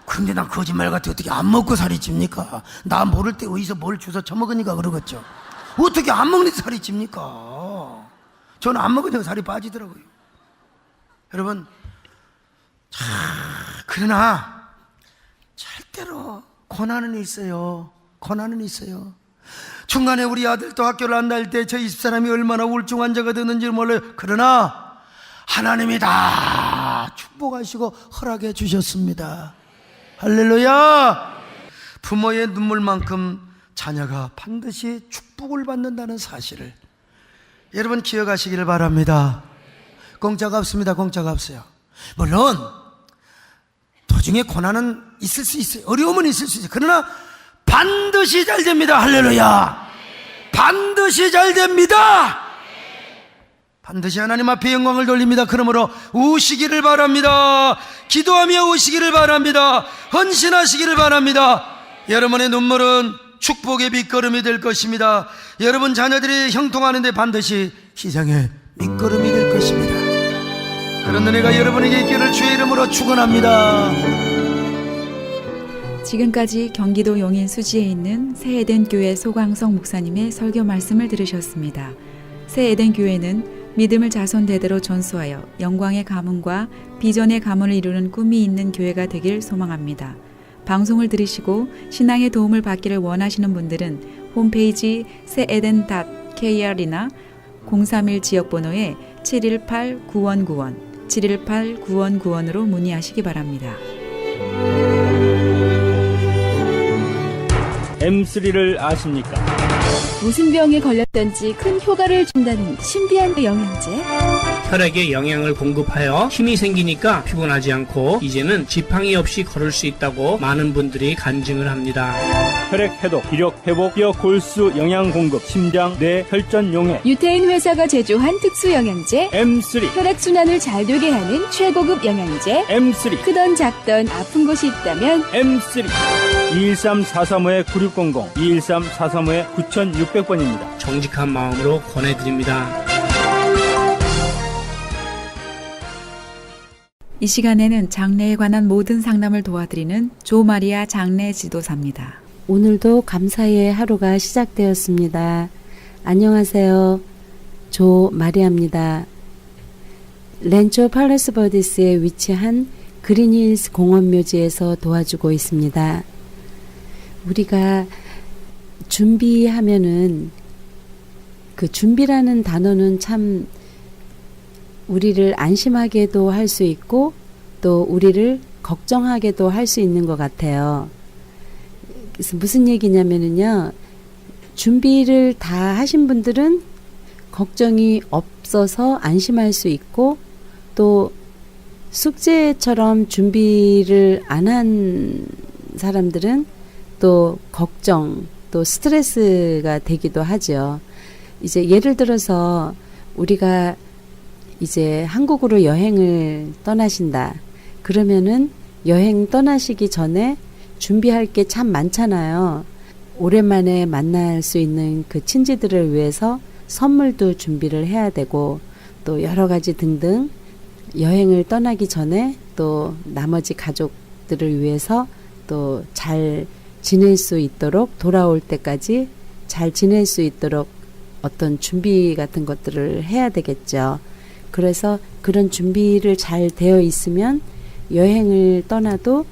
Speaker 2: 근데 난 거짓말 같아. 어떻게 안 먹고 살이 찝니까? 나 모를 때 어디서 뭘 주워 처먹으니까 그러겠죠. 어떻게 안 먹는데 살이 찝니까? 저는 안 먹으니까 살이 빠지더라고요. 여러분, 그러나 절대로 고난은 있어요. 고난은 있어요. 중간에 우리 아들도 학교를 안 다닐 때 저희 집사람이 얼마나 우울증 환자가 되는지 몰라요. 그러나 하나님이 다 축복하시고 허락해 주셨습니다. 할렐루야. 부모의 눈물만큼 자녀가 반드시 축복을 받는다는 사실을 여러분 기억하시기를 바랍니다. 공짜가 없습니다. 공짜가 없어요. 물론 도중에 고난은 있을 수 있어요. 어려움은 있을 수 있어요. 그러나 반드시 잘 됩니다. 할렐루야. 반드시 잘 됩니다. 반드시 하나님 앞에 영광을 돌립니다. 그러므로 우시기를 바랍니다. 기도하며 우시기를 바랍니다. 헌신하시기를 바랍니다. 여러분의 눈물은 축복의 밑거름이 될 것입니다. 여러분 자녀들이 형통하는데 반드시 희생의 밑거름이 될 것입니다. 그런 은혜가 여러분에게 있기를 주의 이름으로 축원합니다.
Speaker 1: 지금까지 경기도 용인 수지에 있는 새에덴교회 소광석 목사님의 설교 말씀을 들으셨습니다. 새에덴교회는 믿음을 자손대대로 전수하여 영광의 가문과 비전의 가문을 이루는 꿈이 있는 교회가 되길 소망합니다. 방송을 들으시고 신앙의 도움을 받기를 원하시는 분들은 홈페이지 새에덴.kr이나 031 지역번호에 718-9191, 718-9191으로 문의하시기 바랍니다.
Speaker 3: M3를 아십니까?
Speaker 4: 무슨 병에 걸렸던지 큰 효과를 준다는 신비한 영양제.
Speaker 5: 혈액에 영양을 공급하여 힘이 생기니까 피곤하지 않고 이제는 지팡이 없이 걸을 수 있다고 많은 분들이 간증을 합니다.
Speaker 3: 혈액 해독, 기력 회복, 뼈 골수 영양 공급, 심장, 뇌, 혈전 용해.
Speaker 4: 유태인 회사가 제조한 특수 영양제.
Speaker 3: M3,
Speaker 4: 혈액 순환을 잘 되게 하는 최고급 영양제.
Speaker 3: M3,
Speaker 4: 크던 작던 아픈 곳이 있다면
Speaker 3: M3. 213-435-9600, 213-435-9600번입니다.
Speaker 5: 정직한 마음으로 권해드립니다.
Speaker 1: 이 시간에는 장래에 관한 모든 상담을 도와드리는 조마리아 장래 지도사입니다.
Speaker 6: 오늘도 감사의 하루가 시작되었습니다. 안녕하세요. 조마리아입니다. 렌초 팔레스 버디스에 위치한 그린힐스 공원묘지에서 도와주고 있습니다. 우리가 준비하면은 그 준비라는 단어는 참 우리를 안심하게도 할 수 있고 또 우리를 걱정하게도 할 수 있는 것 같아요. 그래서 무슨 얘기냐면요. 준비를 다 하신 분들은 걱정이 없어서 안심할 수 있고 또 숙제처럼 준비를 안 한 사람들은 또 걱정, 또 스트레스가 되기도 하죠. 이제 예를 들어서 우리가 이제 한국으로 여행을 떠나신다. 그러면은 여행 떠나시기 전에 준비할 게 참 많잖아요. 오랜만에 만날 수 있는 그 친지들을 위해서 선물도 준비를 해야 되고 또 여러 가지 등등 여행을 떠나기 전에 또 나머지 가족들을 위해서 또 잘 지낼 수 있도록 돌아올 때까지 잘 지낼 수 있도록 어떤 준비 같은 것들을 해야 되겠죠. 그래서 그런 준비를 잘 되어 있으면 여행을 떠나도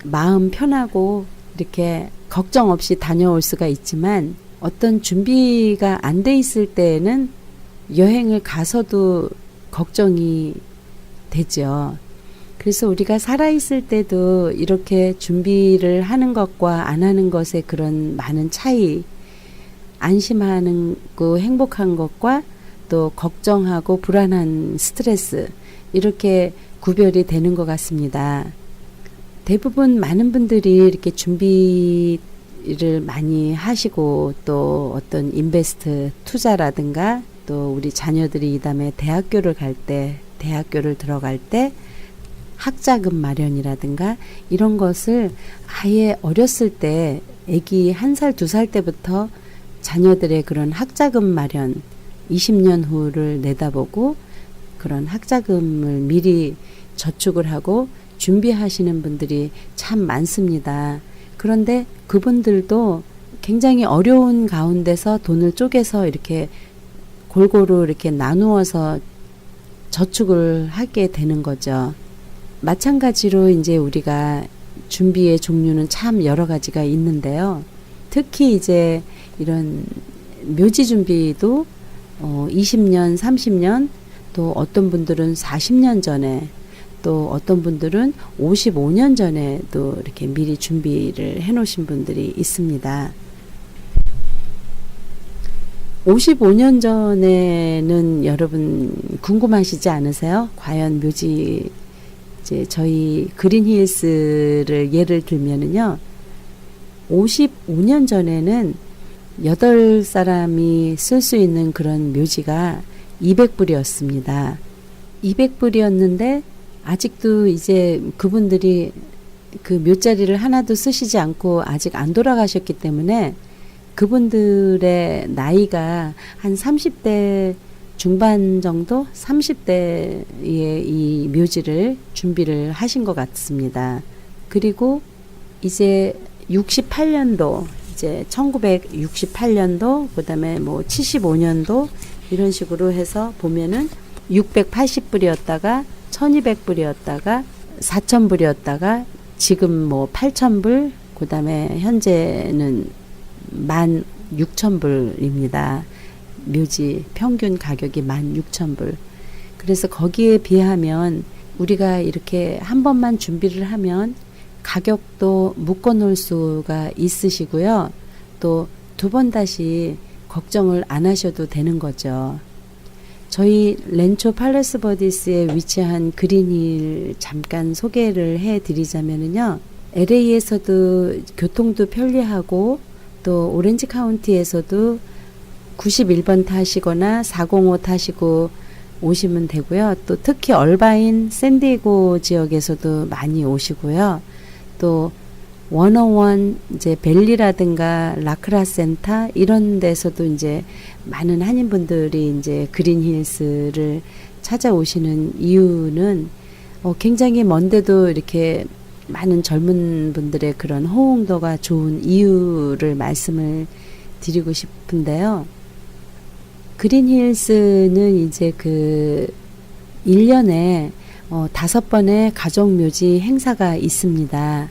Speaker 6: 마음 편하고 이렇게 걱정 없이 다녀올 수가 있지만 어떤 준비가 안 돼 있을 때에는 여행을 가서도 걱정이 되죠. 그래서 우리가 살아있을 때도 이렇게 준비를 하는 것과 안 하는 것의 그런 많은 차이, 안심하는 거 행복한 것과 또 걱정하고 불안한 스트레스 이렇게 구별이 되는 것 같습니다. 대부분 많은 분들이 이렇게 준비를 많이 하시고 또 어떤 인베스트 투자라든가 또 우리 자녀들이 이 다음에 대학교를 들어갈 때 학자금 마련이라든가 이런 것을 아예 어렸을 때 아기 1살, 2살 때부터 자녀들의 그런 학자금 마련 20년 후를 내다보고 그런 학자금을 미리 저축을 하고 준비하시는 분들이 참 많습니다. 그런데 그분들도 굉장히 어려운 가운데서 돈을 쪼개서 이렇게 골고루 이렇게 나누어서 저축을 하게 되는 거죠. 마찬가지로 이제 우리가 준비의 종류는 참 여러 가지가 있는데요. 특히 이제 이런 묘지 준비도 20년, 30년 또 어떤 분들은 40년 전에 또 어떤 분들은 55년 전에도 이렇게 미리 준비를 해 놓으신 분들이 있습니다. 55년 전에는 여러분 궁금하시지 않으세요? 과연 묘지 이제 저희 그린힐스를 예를 들면은요. 55년 전에는 8사람이 쓸 수 있는 그런 묘지가 200불이었습니다. 200불이었는데 아직도 이제 그분들이 그 묘자리를 하나도 쓰시지 않고 아직 안 돌아가셨기 때문에 그분들의 나이가 한 30대 중반 정도 30대에 이 묘지를 준비를 하신 것 같습니다. 그리고 이제 68년도 이제 1968년도 그다음에 뭐 75년도 이런 식으로 해서 보면은 680불이었다가 1200불이었다가 4000불이었다가 지금 뭐 8000불 그다음에 현재는 16,000불입니다. 묘지 평균 가격이 16,000불. 그래서 거기에 비하면 우리가 이렇게 한 번만 준비를 하면 가격도 묶어 놓을 수가 있으시고요. 또 두 번 다시 걱정을 안 하셔도 되는 거죠. 저희 렌초 팔레스 버디스에 위치한 그린힐 잠깐 소개를 해 드리자면은요. LA에서도 교통도 편리하고 또 오렌지 카운티에서도 91번 타시거나 405 타시고 오시면 되고요. 또 특히 얼바인 샌디에고 지역에서도 많이 오시고요. 또 101 이제 벨리라든가 라크라 센터 이런 데서도 이제 많은 한인분들이 이제 그린힐스를 찾아오시는 이유는 굉장히 먼데도 이렇게 많은 젊은 분들의 그런 호응도가 좋은 이유를 말씀을 드리고 싶은데요. 그린힐스는 이제 그 1년에 5번의 가족묘지 행사가 있습니다.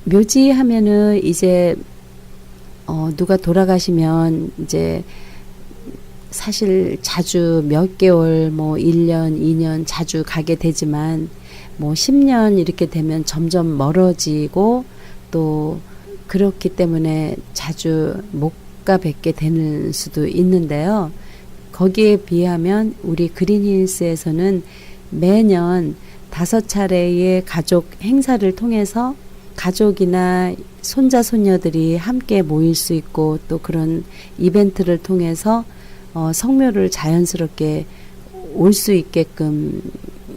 Speaker 6: 묘지 하면은 이제 누가 돌아가시면 이제 사실 자주 몇 개월, 뭐 1년, 2년 자주 가게 되지만 뭐 10년 이렇게 되면 점점 멀어지고 또 그렇기 때문에 자주 못 가 뵙게 되는 수도 있는데요. 거기에 비하면 우리 그린힐스에서는 매년 5차례의 가족 행사를 통해서 가족이나 손자 손녀들이 함께 모일 수 있고 또 그런 이벤트를 통해서 성묘를 자연스럽게 올 수 있게끔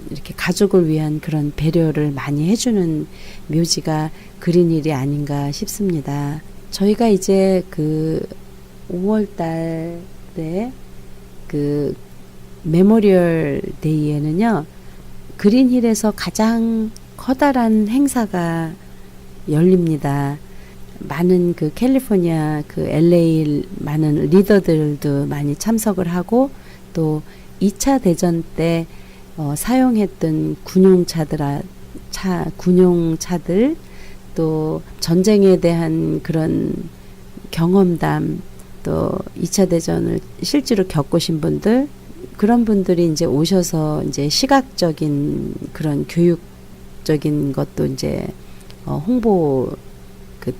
Speaker 6: 이렇게 가족을 위한 그런 배려를 많이 해주는 묘지가 그린힐이 아닌가 싶습니다. 저희가 이제 그 5월 달에 그 메모리얼 데이에는요, 그린힐에서 가장 커다란 행사가 열립니다. 많은 그 캘리포니아 그 LA 많은 리더들도 많이 참석을 하고 또 2차 대전 때 사용했던 군용차들 또 전쟁에 대한 그런 경험담 또 2차 대전을 실제로 겪으신 분들 그런 분들이 이제 오셔서 이제 시각적인 그런 교육적인 것도 이제 홍보 그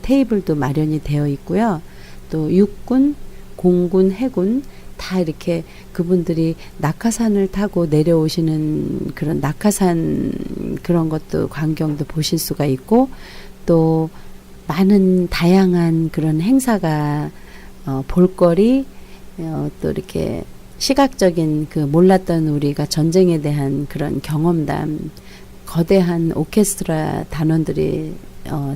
Speaker 6: 테이블도 마련이 되어 있고요. 또 육군, 공군, 해군 다 이렇게 그분들이 낙하산을 타고 내려오시는 그런 낙하산 그런 것도 광경도 보실 수가 있고 또 많은 다양한 그런 행사가 볼거리 또 이렇게 시각적인 그 몰랐던 우리가 전쟁에 대한 그런 경험담 거대한 오케스트라 단원들이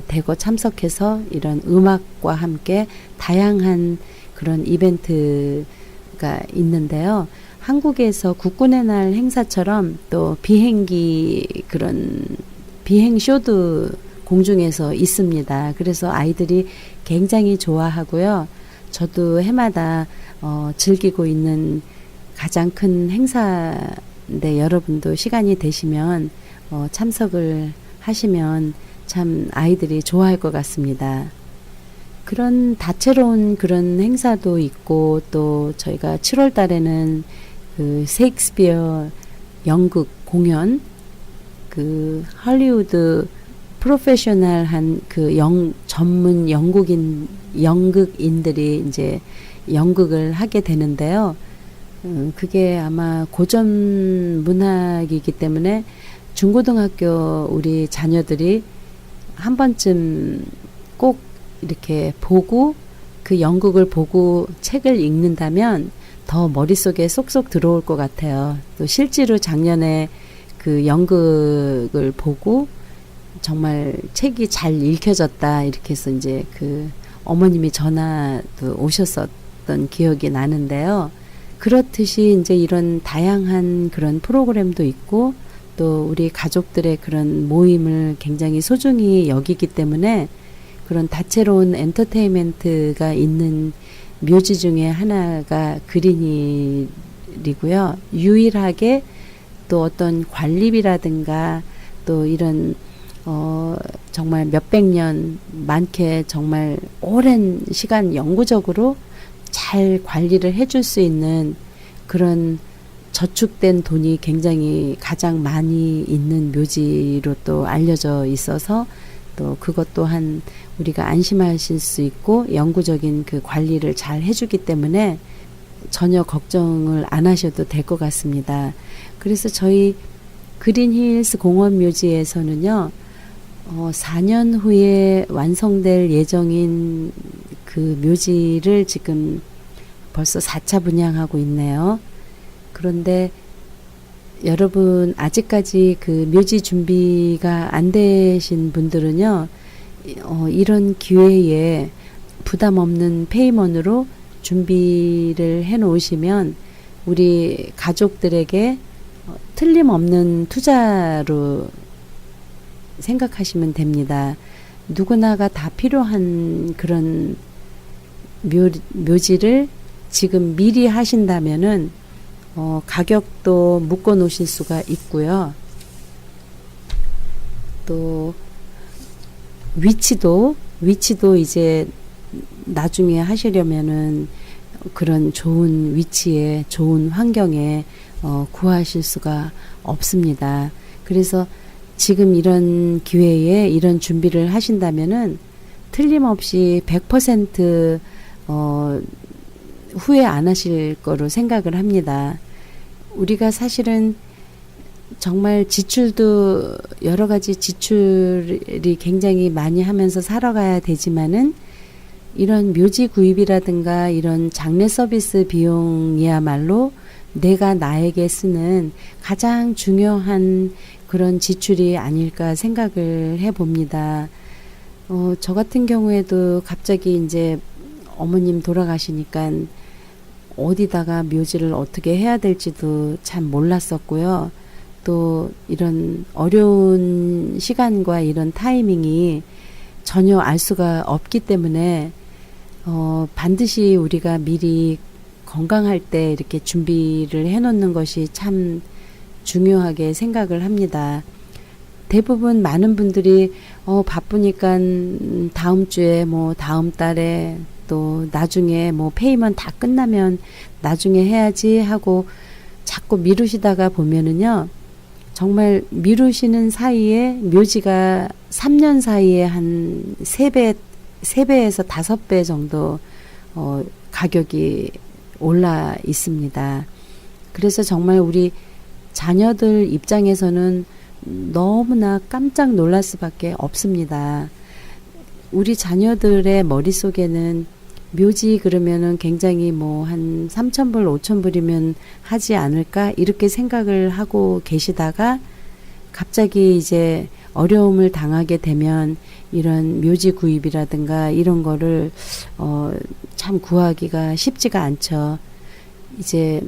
Speaker 6: 대거 참석해서 이런 음악과 함께 다양한 그런 이벤트가 있는데요. 한국에서 국군의 날 행사처럼 또 비행기 그런 비행쇼도 공중에서 있습니다. 그래서 아이들이 굉장히 좋아하고요. 저도 해마다 즐기고 있는 가장 큰 행사인데 여러분도 시간이 되시면 참석을 하시면 참 아이들이 좋아할 것 같습니다. 그런 다채로운 그런 행사도 있고 또 저희가 7월 달에는 그 셰익스피어 연극 공연 그 할리우드 프로페셔널한 그 전문 연극인들이 이제 연극을 하게 되는데요. 그게 아마 고전 문학이기 때문에 중고등학교 우리 자녀들이 한 번쯤 꼭 이렇게 보고 그 연극을 보고 책을 읽는다면 더 머릿속에 쏙쏙 들어올 것 같아요. 또 실제로 작년에 그 연극을 보고 정말 책이 잘 읽혀졌다 이렇게 해서 이제 그 어머님이 전화도 오셨었던 기억이 나는데요. 그렇듯이 이제 이런 다양한 그런 프로그램도 있고 또 우리 가족들의 그런 모임을 굉장히 소중히 여기기 때문에 그런 다채로운 엔터테인먼트가 있는 묘지 중에 하나가 그린힐이고요. 유일하게 또 어떤 관리비라든가 또 이런 정말 몇백 년 많게 정말 오랜 시간 영구적으로 잘 관리를 해줄 수 있는 그런 저축된 돈이 굉장히 가장 많이 있는 묘지로 또 알려져 있어서 또 그것 또한 우리가 안심하실 수 있고 영구적인 그 관리를 잘 해주기 때문에 전혀 걱정을 안 하셔도 될 것 같습니다. 그래서 저희 그린힐스 공원 묘지에서는요, 4년 후에 완성될 예정인 그 묘지를 지금 벌써 4차 분양하고 있네요. 그런데 여러분 아직까지 그 묘지 준비가 안 되신 분들은요, 이런 기회에 부담 없는 페이먼으로 준비를 해 놓으시면 우리 가족들에게 틀림없는 투자로 생각하시면 됩니다. 누구나가 다 필요한 그런 묘지를 지금 미리 하신다면은 가격도 묶어 놓으실 수가 있고요. 또 위치도 이제 나중에 하시려면은 그런 좋은 위치에 좋은 환경에 구하실 수가 없습니다. 그래서 지금 이런 기회에 이런 준비를 하신다면은 틀림없이 100% 후회 안 하실 거로 생각을 합니다. 우리가 사실은 정말 지출도 여러 가지 지출이 굉장히 많이 하면서 살아가야 되지만은 이런 묘지 구입이라든가 이런 장례 서비스 비용이야말로 내가 나에게 쓰는 가장 중요한 그런 지출이 아닐까 생각을 해봅니다. 저 같은 경우에도 갑자기 이제 어머님 돌아가시니까 어디다가 묘지를 어떻게 해야 될지도 참 몰랐었고요. 또 이런 어려운 시간과 이런 타이밍이 전혀 알 수가 없기 때문에 반드시 우리가 미리 건강할 때 이렇게 준비를 해놓는 것이 참 중요하게 생각을 합니다. 대부분 많은 분들이 바쁘니까 다음 주에 뭐 다음 달에 또 나중에 뭐 페이먼트 다 끝나면 나중에 해야지 하고 자꾸 미루시다가 보면은요, 정말 미루시는 사이에 묘지가 3년 사이에 한 3배에서 5배 정도 가격이 올라 있습니다. 그래서 정말 우리 자녀들 입장에서는 너무나 깜짝 놀랄 수밖에 없습니다. 우리 자녀들의 머릿속에는 묘지 그러면은 굉장히 뭐 한 3,000불, 5,000불이면 하지 않을까 이렇게 생각을 하고 계시다가 갑자기 이제 어려움을 당하게 되면 이런 묘지 구입이라든가 이런 거를 참 구하기가 쉽지가 않죠. 이제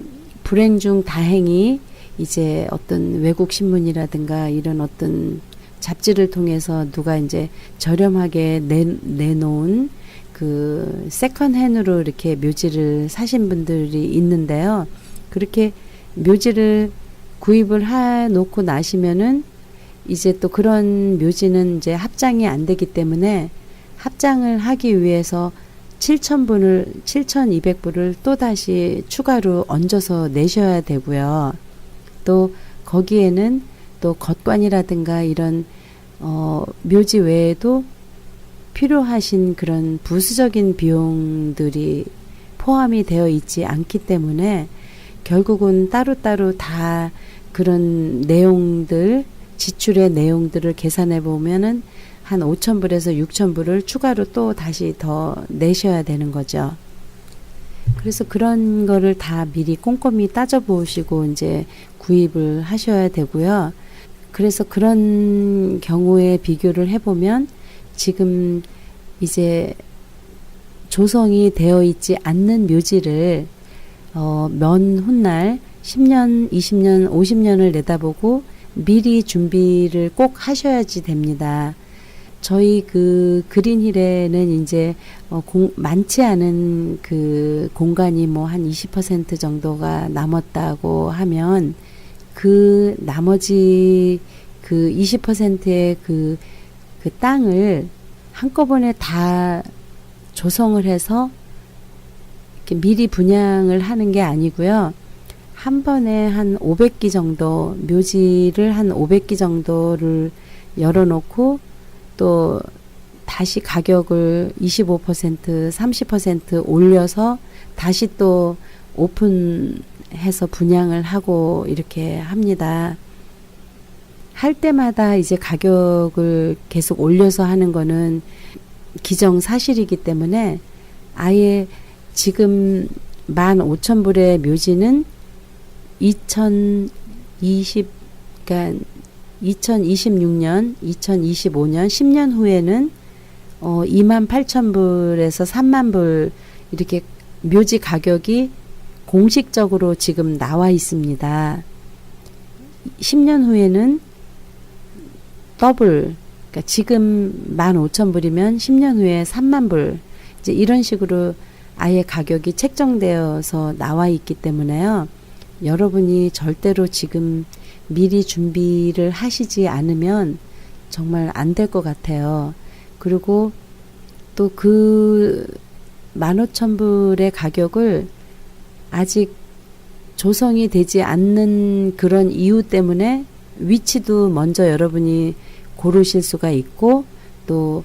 Speaker 6: 불행 중 다행히 이제 어떤 외국 신문이라든가 이런 어떤 잡지를 통해서 누가 이제 저렴하게 내놓은 그 세컨핸으로 이렇게 묘지를 사신 분들이 있는데요. 그렇게 묘지를 구입을 해 놓고 나시면은 이제 또 그런 묘지는 이제 합장이 안 되기 때문에 합장을 하기 위해서 7,200불을 또 다시 추가로 얹어서 내셔야 되고요. 또 거기에는 또 겉관이라든가 이런 묘지 외에도 필요하신 그런 부수적인 비용들이 포함이 되어 있지 않기 때문에 결국은 따로따로 다 그런 내용들, 지출의 내용들을 계산해 보면은 한 5,000불에서 6,000불을 추가로 또 다시 더 내셔야 되는 거죠. 그래서 그런 거를 다 미리 꼼꼼히 따져보시고 이제 구입을 하셔야 되고요. 그래서 그런 경우에 비교를 해보면 지금 이제 조성이 되어 있지 않는 묘지를 먼 훗날 10년, 20년, 50년을 내다보고 미리 준비를 꼭 하셔야지 됩니다. 저희 그 그린힐에는 이제 많지 않은 그 공간이 뭐 한 20% 정도가 남았다고 하면 그 나머지 그 20%의 그 땅을 한꺼번에 다 조성을 해서 이렇게 미리 분양을 하는 게 아니고요. 한 번에 한 500기 정도, 묘지를 한 500기 정도를 열어놓고 또 다시 가격을 25%, 30% 올려서 다시 또 오픈해서 분양을 하고 이렇게 합니다. 할 때마다 이제 가격을 계속 올려서 하는 거는 기정사실이기 때문에 아예 지금 15,000불의 묘지는 2026년, 2025년, 10년 후에는 28,000불에서 30,000불 이렇게 묘지 가격이 공식적으로 지금 나와 있습니다. 10년 후에는 더블, 그러니까 지금 15,000불이면 10년 후에 30,000불, 이제 이런 식으로 아예 가격이 책정되어서 나와 있기 때문에요. 여러분이 절대로 지금 미리 준비를 하시지 않으면 정말 안 될 것 같아요. 그리고 또 그 15,000불의 가격을 아직 조성이 되지 않는 그런 이유 때문에 위치도 먼저 여러분이 고르실 수가 있고 또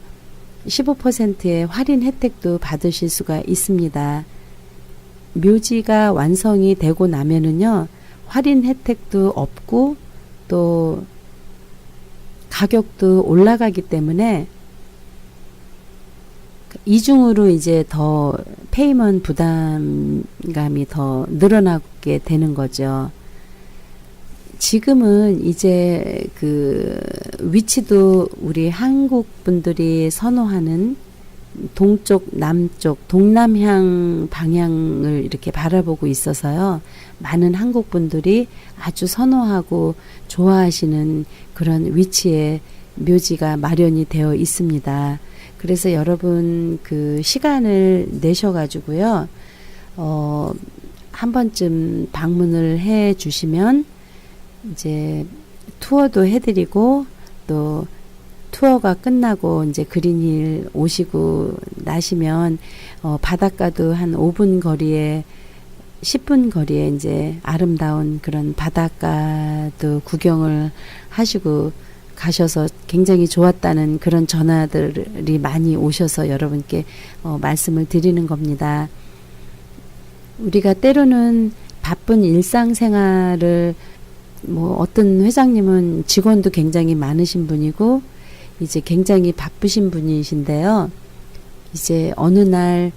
Speaker 6: 15%의 할인 혜택도 받으실 수가 있습니다. 묘지가 완성이 되고 나면은요, 할인 혜택도 없고 또 가격도 올라가기 때문에 이중으로 이제 더 페이먼트 부담감이 더 늘어나게 되는 거죠. 지금은 이제 그 위치도 우리 한국 분들이 선호하는 동쪽, 남쪽, 동남향 방향을 이렇게 바라보고 있어서요. 많은 한국 분들이 아주 선호하고 좋아하시는 그런 위치에 묘지가 마련이 되어 있습니다. 그래서 여러분 그 시간을 내셔가지고요, 한 번쯤 방문을 해 주시면 이제 투어도 해드리고 또 투어가 끝나고 이제 그린힐 오시고 나시면 바닷가도 한 5분 거리에 10분 거리에 이제 아름다운 그런 바닷가도 구경을 하시고 가셔서 굉장히 좋았다는 그런 전화들이 많이 오셔서 여러분께 말씀을 드리는 겁니다. 우리가 때로는 바쁜 일상생활을 뭐 어떤 회장님은 직원도 굉장히 많으신 분이고 이제 굉장히 바쁘신 분이신데요. 이제 어느 날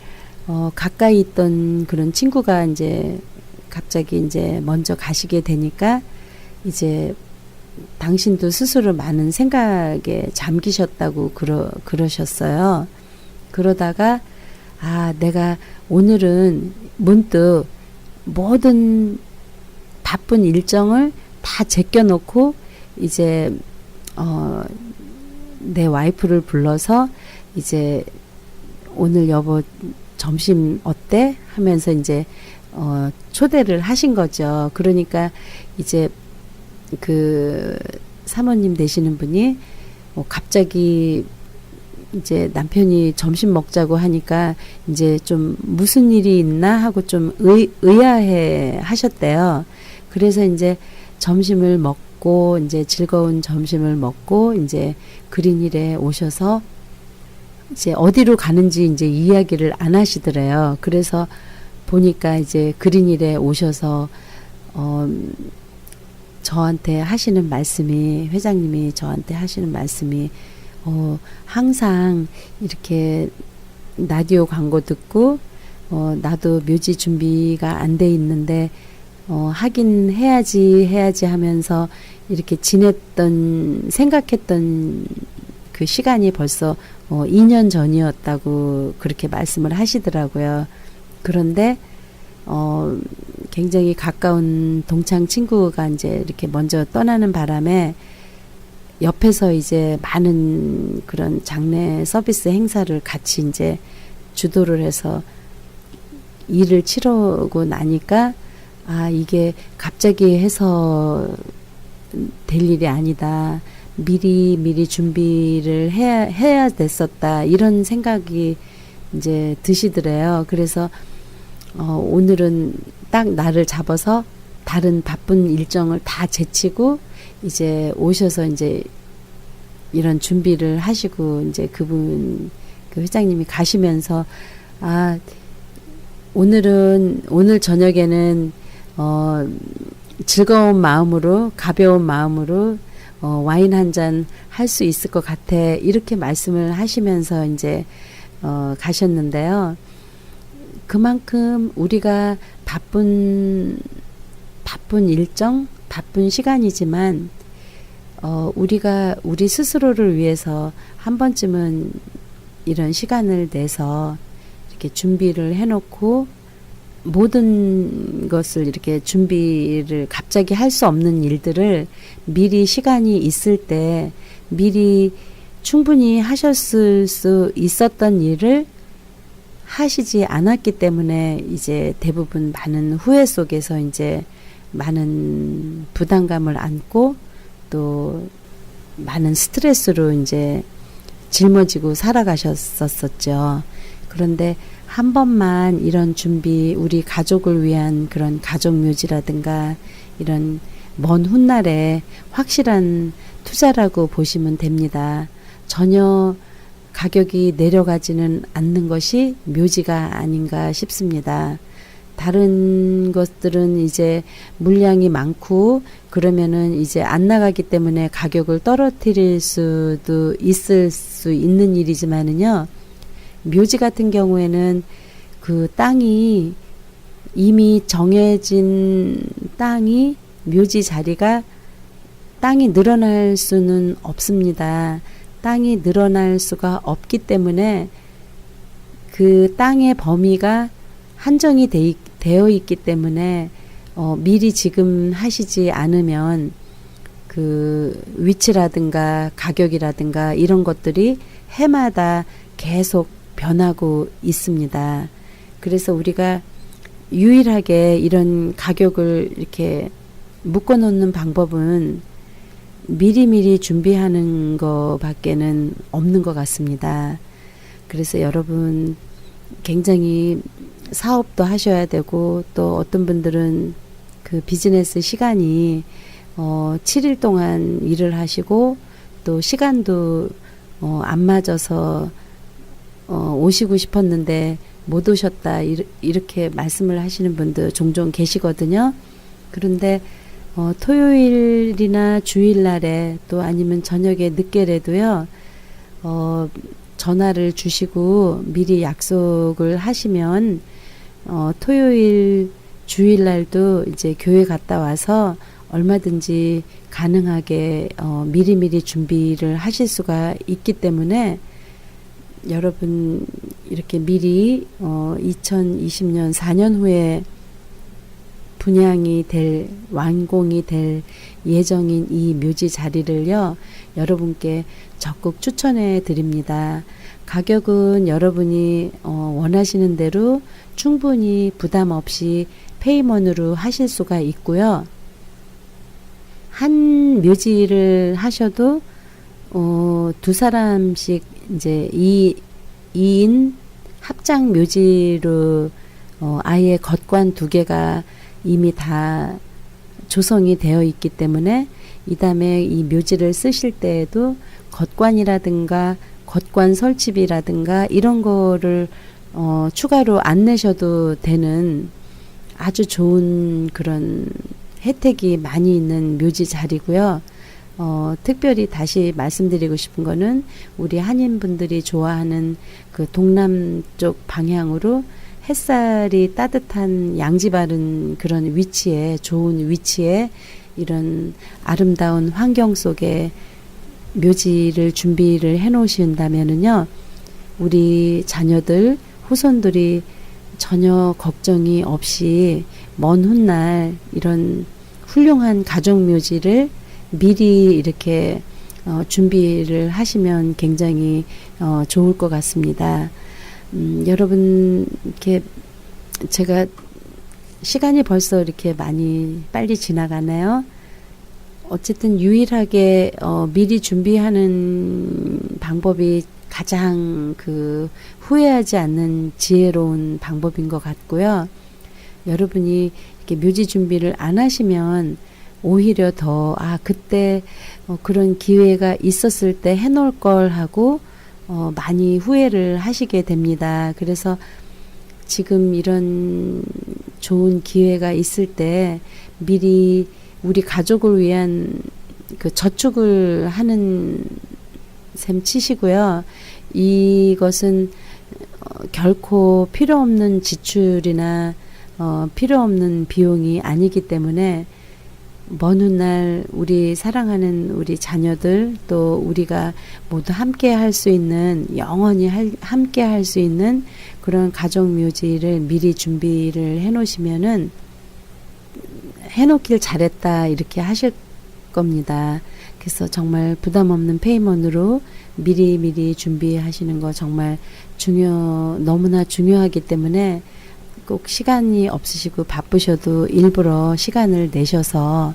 Speaker 6: 가까이 있던 그런 친구가 이제 갑자기 이제 먼저 가시게 되니까 이제 당신도 스스로 많은 생각에 잠기셨다고 그러셨어요. 그러다가 내가 오늘은 문득 모든 바쁜 일정을 다 제껴놓고 이제 내 와이프를 불러서 이제 오늘 여보 점심 어때? 하면서 이제 초대를 하신 거죠. 그러니까 이제 그 사모님 되시는 분이 갑자기 이제 남편이 점심 먹자고 하니까 이제 좀 무슨 일이 있나 하고 좀 의아해 하셨대요. 그래서 이제 점심을 먹고 이제 즐거운 점심을 먹고 이제 그린힐에 오셔서 이제 어디로 가는지 이제 이야기를 안 하시더래요. 그래서 보니까 이제 그린힐에 오셔서 저한테 하시는 말씀이, 회장님이 저한테 하시는 말씀이 항상 이렇게 라디오 광고 듣고 나도 묘지 준비가 안 돼 있는데 하긴 해야지 하면서 이렇게 생각했던 그 시간이 벌써 2년 전이었다고 그렇게 말씀을 하시더라고요. 그런데 굉장히 가까운 동창 친구가 이제 이렇게 먼저 떠나는 바람에 옆에서 이제 많은 그런 장례 서비스 행사를 같이 이제 주도를 해서 일을 치르고 나니까 이게 갑자기 해서 될 일이 아니다. 미리 준비를 해야 됐었다. 이런 생각이 이제 드시더래요. 그래서 오늘은 딱 날을 잡아서 다른 바쁜 일정을 다 제치고 이제 오셔서 이제 이런 준비를 하시고 이제 그 회장님이 가시면서 오늘 저녁에는 즐거운 마음으로 가벼운 마음으로 와인 한 잔 할 수 있을 것 같아 이렇게 말씀을 하시면서 이제 가셨는데요. 그만큼 우리가 바쁜 일정, 바쁜 시간이지만 우리가 우리 스스로를 위해서 한 번쯤은 이런 시간을 내서 이렇게 준비를 해놓고 모든 것을 이렇게 준비를 갑자기 할 수 없는 일들을 미리 시간이 있을 때 미리 충분히 하셨을 수 있었던 일을 하시지 않았기 때문에 이제 대부분 많은 후회 속에서 이제 많은 부담감을 안고 또 많은 스트레스로 이제 짊어지고 살아가셨었죠. 그런데 한 번만 이런 준비, 우리 가족을 위한 그런 가족 묘지라든가 이런 먼 훗날에 확실한 투자라고 보시면 됩니다. 전혀 가격이 내려가지는 않는 것이 묘지가 아닌가 싶습니다. 다른 것들은 이제 물량이 많고 그러면은 이제 안 나가기 때문에 가격을 떨어뜨릴 수도 있을 수 있는 일이지만은요. 묘지 같은 경우에는 그 땅이 이미 정해진 땅이 묘지 자리가 땅이 늘어날 수는 없습니다. 땅이 늘어날 수가 없기 때문에 그 땅의 범위가 한정이 되어 있기 때문에 미리 지금 하시지 않으면 그 위치라든가 가격이라든가 이런 것들이 해마다 계속 변하고 있습니다. 그래서 우리가 유일하게 이런 가격을 이렇게 묶어 놓는 방법은 미리미리 준비하는 것밖에는 없는 것 같습니다. 그래서 여러분 굉장히 사업도 하셔야 되고 또 어떤 분들은 그 비즈니스 시간이 7일 동안 일을 하시고 또 시간도 안 맞아서 오시고 싶었는데 못 오셨다 이렇게 말씀을 하시는 분들 종종 계시거든요. 그런데 토요일이나 주일날에 또 아니면 저녁에 늦게라도요 전화를 주시고 미리 약속을 하시면 토요일 주일날도 이제 교회 갔다 와서 얼마든지 가능하게 미리미리 준비를 하실 수가 있기 때문에 여러분 이렇게 미리 2020년 4년 후에 분양이 될 완공이 될 예정인 이 묘지 자리를요 여러분께 적극 추천해 드립니다. 가격은 여러분이 원하시는 대로 충분히 부담 없이 페이먼으로 하실 수가 있고요. 한 묘지를 하셔도 두 사람씩 이제 2인 합장 묘지로 아예 겉관 2개가 이미 다 조성이 되어 있기 때문에 이 다음에 이 묘지를 쓰실 때에도 겉관이라든가 겉관 설치비라든가 이런 거를 추가로 안 내셔도 되는 아주 좋은 그런 혜택이 많이 있는 묘지 자리고요. 특별히 다시 말씀드리고 싶은 거는 우리 한인분들이 좋아하는 그 동남쪽 방향으로 햇살이 따뜻한 양지 바른 그런 위치에 좋은 위치에 이런 아름다운 환경 속에 묘지를 준비를 해 놓으신다면은요 우리 자녀들 후손들이 전혀 걱정이 없이 먼 훗날 이런 훌륭한 가족 묘지를 미리 이렇게 준비를 하시면 굉장히 좋을 것 같습니다. 여러분 이렇게 제가 시간이 벌써 이렇게 많이 빨리 지나가네요. 어쨌든 유일하게 미리 준비하는 방법이 가장 그 후회하지 않는 지혜로운 방법인 것 같고요. 여러분이 이렇게 묘지 준비를 안 하시면 오히려 더 그때 그런 기회가 있었을 때 해놓을 걸 하고 많이 후회를 하시게 됩니다. 그래서 지금 이런 좋은 기회가 있을 때 미리 우리 가족을 위한 그 저축을 하는 셈 치시고요. 이것은 결코 필요 없는 지출이나 필요 없는 비용이 아니기 때문에 먼 훗날 우리 사랑하는 우리 자녀들 또 우리가 모두 함께 할 수 있는 영원히 함께 할 수 있는 그런 가족 묘지를 미리 준비를 해 놓으시면은 해놓길 잘했다 이렇게 하실 겁니다. 그래서 정말 부담 없는 페이먼으로 미리 준비하시는 거 정말 너무나 중요하기 때문에 꼭 시간이 없으시고 바쁘셔도 일부러 시간을 내셔서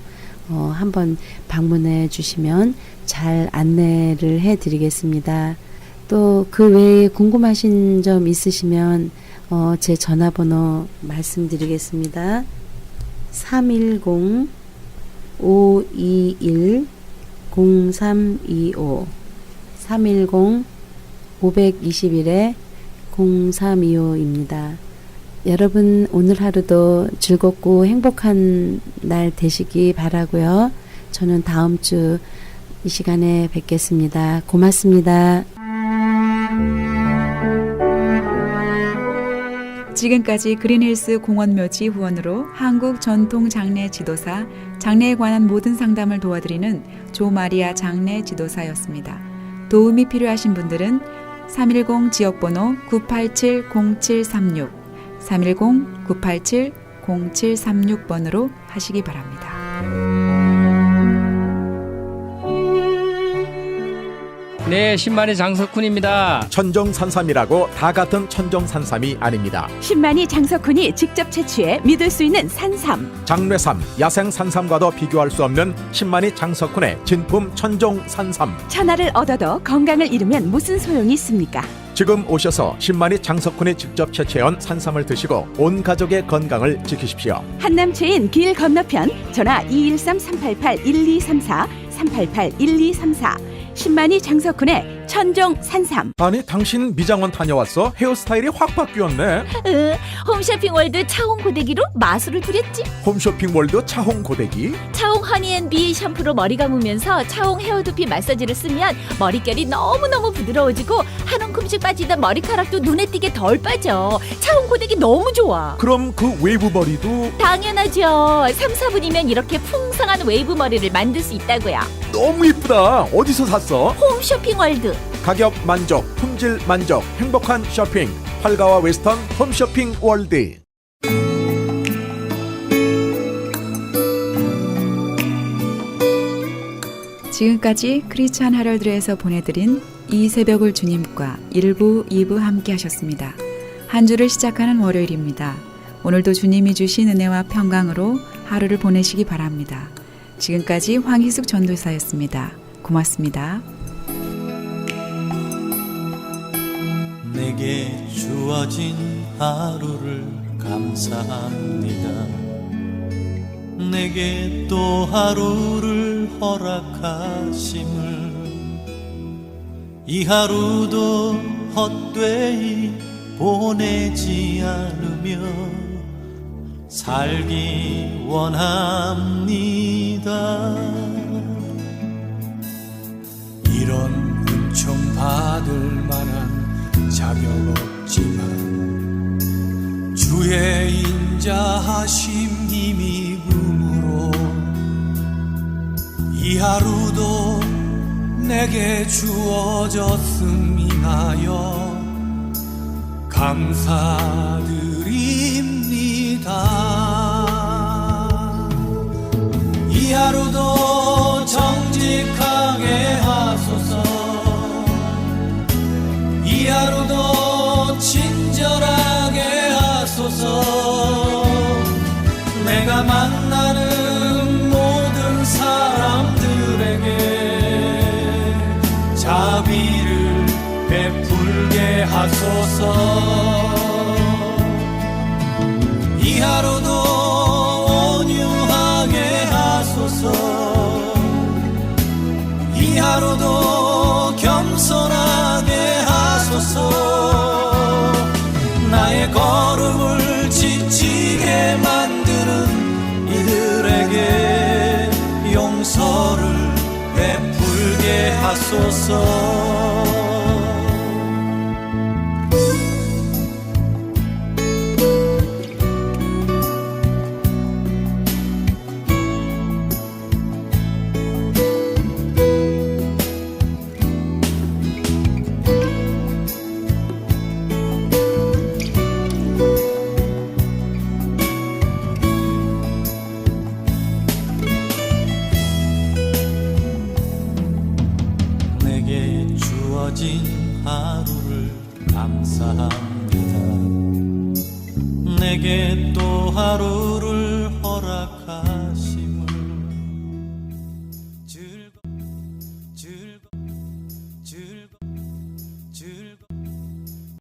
Speaker 6: 한번 방문해 주시면 잘 안내를 해 드리겠습니다. 또 그 외에 궁금하신 점 있으시면 제 전화번호 말씀드리겠습니다. 310-521-0325 310-521-0325입니다. 여러분 오늘 하루도 즐겁고 행복한 날 되시기 바라고요. 저는 다음 주 이 시간에 뵙겠습니다. 고맙습니다.
Speaker 1: 지금까지 그린힐스 공원묘지 후원으로 한국전통장례지도사, 장례에 관한 모든 상담을 도와드리는 조마리아 장례지도사였습니다. 도움이 필요하신 분들은 310 지역번호 987-0736, 310-987-0736번으로 하시기 바랍니다.
Speaker 7: 네, 신만이 장석훈입니다.
Speaker 8: 천정산삼이라고 다 같은 천정산삼이 아닙니다.
Speaker 9: 신만이 장석훈이 직접 채취해 믿을 수 있는 산삼.
Speaker 8: 장례삼, 야생산삼과도 비교할 수 없는 신만이 장석훈의 진품 천정산삼.
Speaker 9: 천하를 얻어도 건강을 잃으면 무슨 소용이 있습니까?
Speaker 8: 지금 오셔서 신만이 장석훈이 직접 채취해온 산삼을 드시고 온 가족의 건강을 지키십시오.
Speaker 9: 한남체인 길 건너편 전화 213-388-1234 388-1234 신만이 장석훈의 천정 산삼.
Speaker 8: 아니 당신 미장원 다녀왔어? 헤어스타일이 확 바뀌었네.
Speaker 10: 홈쇼핑월드 차홍 고데기로 마술을 부렸지.
Speaker 8: 홈쇼핑월드 차홍 고데기.
Speaker 10: 차홍 허니앤비 샴푸로 머리 감으면서 차홍 헤어두피 마사지를 쓰면 머릿결이 너무너무 부드러워지고 한 움큼씩 빠지던 머리카락도 눈에 띄게 덜 빠져. 차홍 고데기 너무 좋아.
Speaker 8: 그럼 그 웨이브 머리도?
Speaker 10: 당연하죠. 3-4분이면 이렇게 풍성한 웨이브 머리를 만들 수 있다고요.
Speaker 8: 너무 이쁘다. 어디서 샀어?
Speaker 10: 홈쇼핑월드.
Speaker 8: 가격 만족, 품질 만족, 행복한 쇼핑. 팔가와 웨스턴 홈쇼핑 월드.
Speaker 1: 지금까지 크리스찬 헤럴드에서 보내드린 이 새벽을 주님과 1부, 2부 함께 하셨습니다. 한 주를 시작하는 월요일입니다. 오늘도 주님이 주신 은혜와 평강으로 하루를 보내시기 바랍니다. 지금까지 황희숙 전도사였습니다. 고맙습니다.
Speaker 11: 내게 주어진 하루를 감사합니다. 내게 또 하루를 허락하심을, 이 하루도 헛되이 보내지 않으며 살기 원합니다. 이런 은총 받을 만한 자격 없지만 주의 인자하심 힘입음으로 이 하루도 내게 주어졌음 인하여 감사드립니다. 이 하루도 정직하게 하소서. 이 하루도 친절하게 하소서. 내가 만나는 모든 사람들에게 자비를 베풀게 하소서. 이 하루도 온유하게 하소서. 이 하루도 겸손하게 하소서. 나의 걸음을 지치게 만드는 이들에게 용서를 베풀게 하소서. 내게 주어진 하루를 감사합니다. 내게 또 하루를